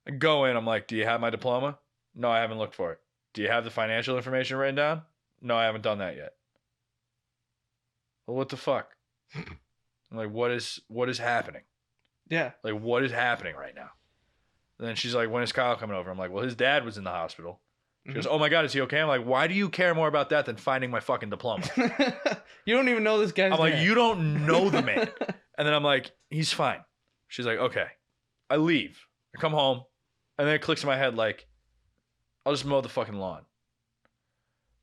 I go in. I'm like, do you have my diploma? No, I haven't looked for it. Do you have the financial information written down? No, I haven't done that yet. Well, what the fuck? I'm like, what is happening? Yeah. Like, what is happening right now? And then she's like, when is Kyle coming over? I'm like, well, his dad was in the hospital. She goes, oh my God, is he okay? I'm like, why do you care more about that than finding my fucking diploma? You don't even know this guy's I'm like, you don't know the man. And then I'm like, he's fine. She's like, okay. I leave. I come home. And then it clicks in my head like, I'll just mow the fucking lawn.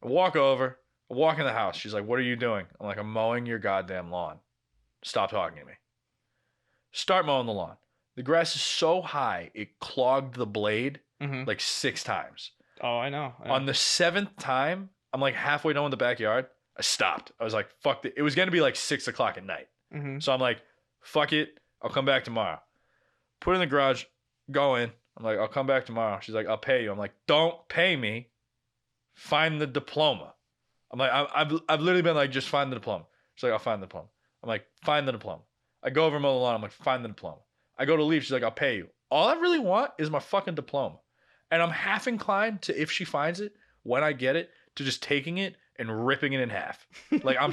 I walk over. I walk in the house. She's like, what are you doing? I'm like, I'm mowing your goddamn lawn. Stop talking to me. Start mowing the lawn. The grass is so high, it clogged the blade like 6 times. Oh, I know. On the 7th time, I'm like halfway done with the backyard. I stopped. I was like, fuck it. It was going to be like 6 o'clock at night. So I'm like, fuck it. I'll come back tomorrow. Put it in the garage. Go in. I'm like, I'll come back tomorrow. She's like, I'll pay you. I'm like, don't pay me. Find the diploma. I'm like, I've literally been like, just find the diploma. She's like, I'll find the diploma. I'm like, find the diploma. I go over and mow the lawn. I'm like, find the diploma. I go to leave. She's like, I'll pay you. All I really want is my fucking diploma. And I'm half inclined to, if she finds it, when I get it, to just taking it and ripping it in half. Like, I'm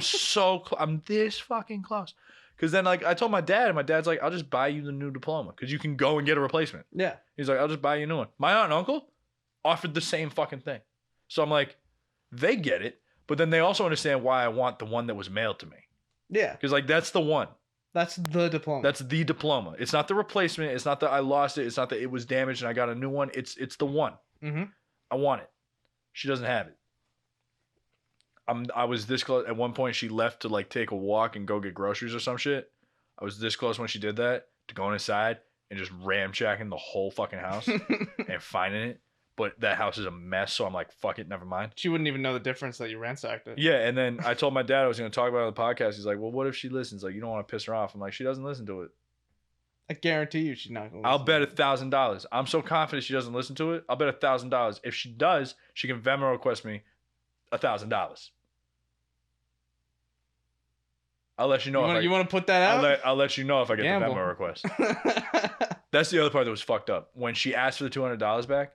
this fucking close. Because then, like, I told my dad, and my dad's like, I'll just buy you the new diploma. Because you can go and get a replacement. Yeah. He's like, I'll just buy you a new one. My aunt and uncle offered the same fucking thing. So I'm like, they get it. But then they also understand why I want the one that was mailed to me. Yeah. Because, like, that's the one. That's the diploma. That's the diploma. It's not the replacement. It's not that I lost it. It's not that it was damaged and I got a new one. It's the one. I want it. She doesn't have it. I was this close. At one point, she left to like take a walk and go get groceries or some shit. I was this close when she did that to going inside and just ramshacking the whole fucking house and finding it. But that house is a mess, so I'm like, fuck it, never mind. She wouldn't even know the difference that you ransacked it. Yeah, and then I told my dad I was going to talk about it on the podcast. He's like, well, what if she listens? Like, you don't want to piss her off. I'm like, she doesn't listen to it. I guarantee you she's not going to listen. I'll bet $1,000. I'm so confident she doesn't listen to it. I'll bet $1,000. If she does, she can Venmo request me $1,000. I'll let you know. You want to put that out? I'll let you know if I get the Venmo request. That's the other part that was fucked up. When she asked for the $200 back,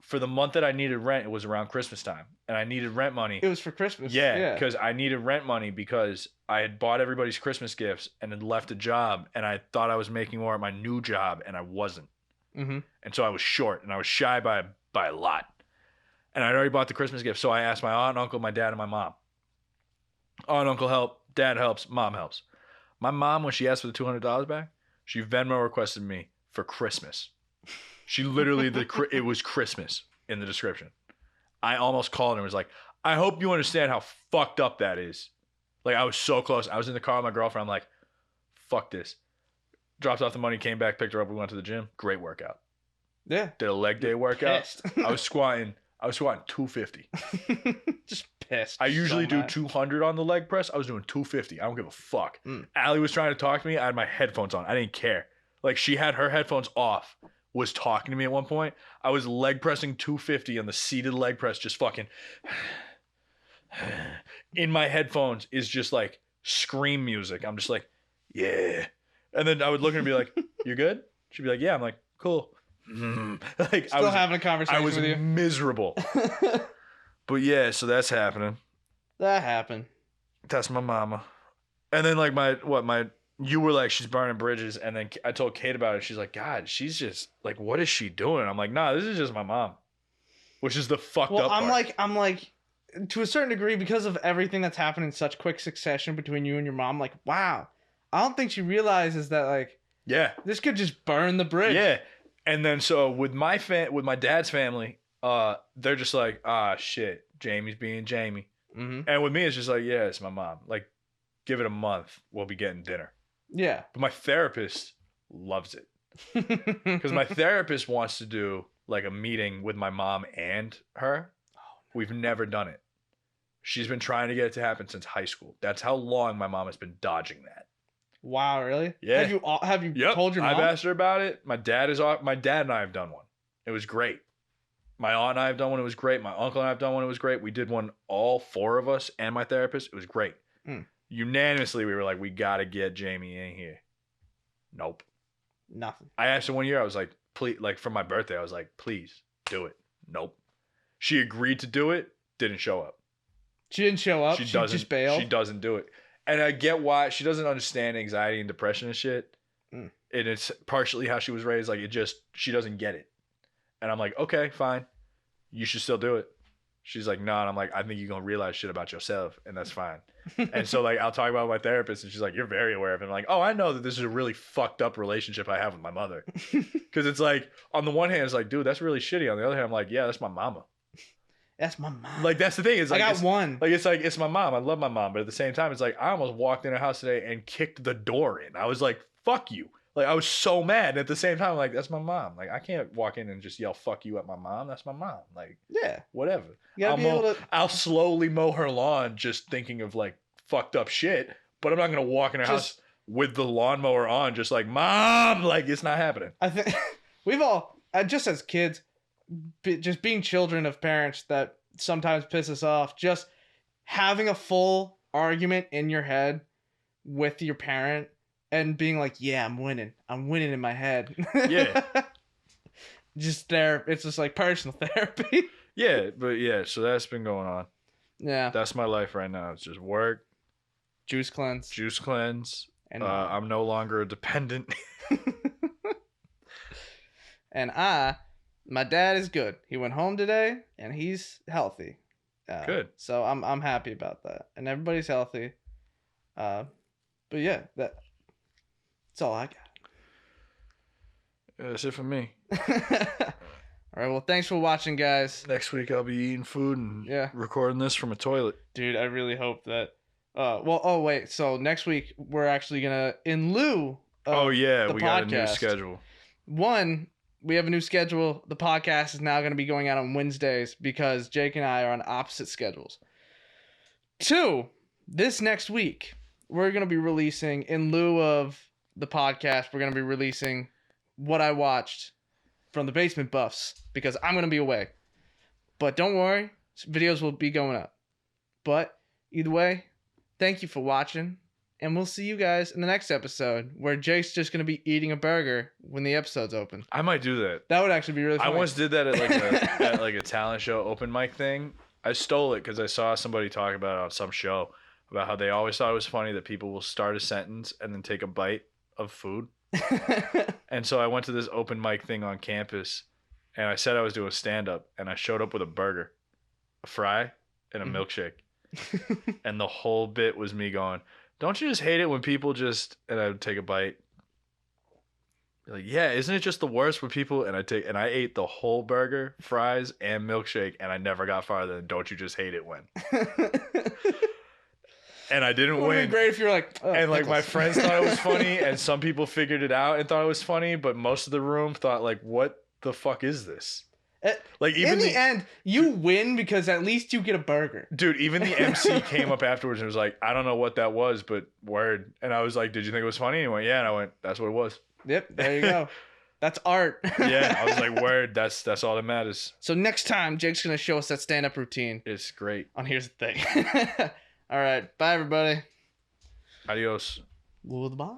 for the month that I needed rent, it was around Christmas time, and I needed rent money. It was for Christmas. Yeah, because I needed rent money because I had bought everybody's Christmas gifts and had left a job, and I thought I was making more at my new job, and I wasn't. And so I was short, and I was shy by a lot. And I'd already bought the Christmas gift, so I asked my aunt and uncle, my dad, and my mom. Aunt and uncle help, dad helps, mom helps. My mom, when she asked for the $200 back, she Venmo requested me for Christmas. She literally, it was Christmas in the description. I almost called her and was like, I hope you understand how fucked up that is. Like, I was so close. I was in the car with my girlfriend. I'm like, fuck this. Dropped off the money, came back, picked her up. We went to the gym. Great workout. Yeah. Did a leg day workout. I was squatting 250. Just pissed. I usually do 200 on the leg press. I was doing 250. I don't give a fuck. Allie was trying to talk to me. I had my headphones on. I didn't care. Like, she had her headphones off, was talking to me at one point. I was leg pressing 250 on the seated leg press, just fucking in my headphones is just like scream music. I'm just like, yeah. And then I would look at her and be like, you good? She'd be like, yeah. I'm like, cool. Like, Still having a conversation with you. I was miserable. But yeah, so that's happening. That happened. That's my mama. And then like you were like, she's burning bridges, and then I told Kate about it. She's like, God, she's just like, what is she doing? I'm like, nah, this is just my mom, which is the fucked up part. I'm like, to a certain degree, because of everything that's happened in such quick succession between you and your mom. Like, wow, I don't think she realizes that like, yeah, this could just burn the bridge. Yeah, and then so with my dad's family, they're just like, ah, shit, Jamie's being Jamie, and with me, it's just like, yeah, it's my mom. Like, give it a month, we'll be getting dinner. Yeah. But my therapist loves it. Because my therapist wants to do like a meeting with my mom and her. Oh, no. We've never done it. She's been trying to get it to happen since high school. That's how long my mom has been dodging that. Wow, really? Yeah. Have you told your mom? I've asked her about it. My dad and I have done one. It was great. My aunt and I have done one. It was great. My uncle and I have done one. It was great. We did one, all four of us and my therapist. It was great. Unanimously, we were like, we got to get Jamie in here. Nope. Nothing. I asked her one year, I was like, please, like for my birthday, I was like, please do it. Nope. She agreed to do it, didn't show up. She didn't show up? She just bailed? She doesn't do it. And I get why. She doesn't understand anxiety and depression and shit. And it's partially how she was raised. Like, she doesn't get it. And I'm like, okay, fine. You should still do it. She's like, no. And I'm like, I think you're going to realize shit about yourself, and that's fine. And so, like, I'll talk about my therapist, and she's like, you're very aware of it. I'm like, oh, I know that this is a really fucked up relationship I have with my mother. Because it's like, on the one hand, it's like, dude, that's really shitty. On the other hand, I'm like, yeah, that's my mama. That's my mom. Like, that's the thing. Is like, I got one. Like, it's my mom. I love my mom. But at the same time, it's like, I almost walked in her house today and kicked the door in. I was like, fuck you. Like, I was so mad. And at the same time, like, that's my mom. Like, I can't walk in and just yell fuck you at my mom. That's my mom. Like, yeah, whatever. I'll slowly mow her lawn just thinking of, like, fucked up shit. But I'm not going to walk in her house with the lawnmower on just like, Mom! Like, it's not happening. I think we've all, just as kids, just being children of parents that sometimes piss us off, just having a full argument in your head with your parent and being like, yeah, I'm winning in my head. Yeah. It's just like personal therapy. Yeah, but yeah, so that's been going on. Yeah. That's my life right now. It's just work. Juice cleanse. And I'm no longer a dependent. And my dad is good. He went home today and he's healthy. Good. So I'm happy about that. And everybody's healthy. But yeah, that's all I got. That's it for me. All right, well, thanks for watching, guys. Next week I'll be eating food and recording this from a toilet. Dude, I really hope that. Wait. So next week we're actually gonna, in lieu of we got a new schedule. One, we have a new schedule. The podcast is now going to be going out on Wednesdays because Jake and I are on opposite schedules. Two, this next week we're going to be releasing, in lieu of the podcast, we're going to be releasing what I watched from the Basement Buffs because I'm going to be away. But don't worry, videos will be going up. But either way, thank you for watching, and we'll see you guys in the next episode where Jake's just going to be eating a burger when the episode's open. I might do that. That would actually be really funny. I once did that at like a talent show open mic thing. I stole it because I saw somebody talk about it on some show about how they always thought it was funny that people will start a sentence and then take a bite of food. And so I went to this open mic thing on campus, and I said I was doing stand-up, and I showed up with a burger, a fry, and a milkshake. And the whole bit was me going, don't you just hate it when people just, and I would take a bite. Like, yeah, isn't it just the worst when people, and I ate the whole burger, fries, and milkshake, and I never got farther than don't you just hate it when. And I didn't win. It would be great if you're like, oh, and like my friends thought it was funny, and some people figured it out and thought it was funny, but most of the room thought like, what the fuck is this? Like, even in the end, you win because at least you get a burger. Dude, even the MC came up afterwards and was like, I don't know what that was, but word. And I was like, did you think it was funny? And he went, yeah. And I went, that's what it was. Yep, there you go. That's art. Yeah, I was like, word, that's all that matters. So next time, Jake's going to show us that stand-up routine. It's great. On Here's the Thing. All right, bye, everybody. Adios. Goodbye.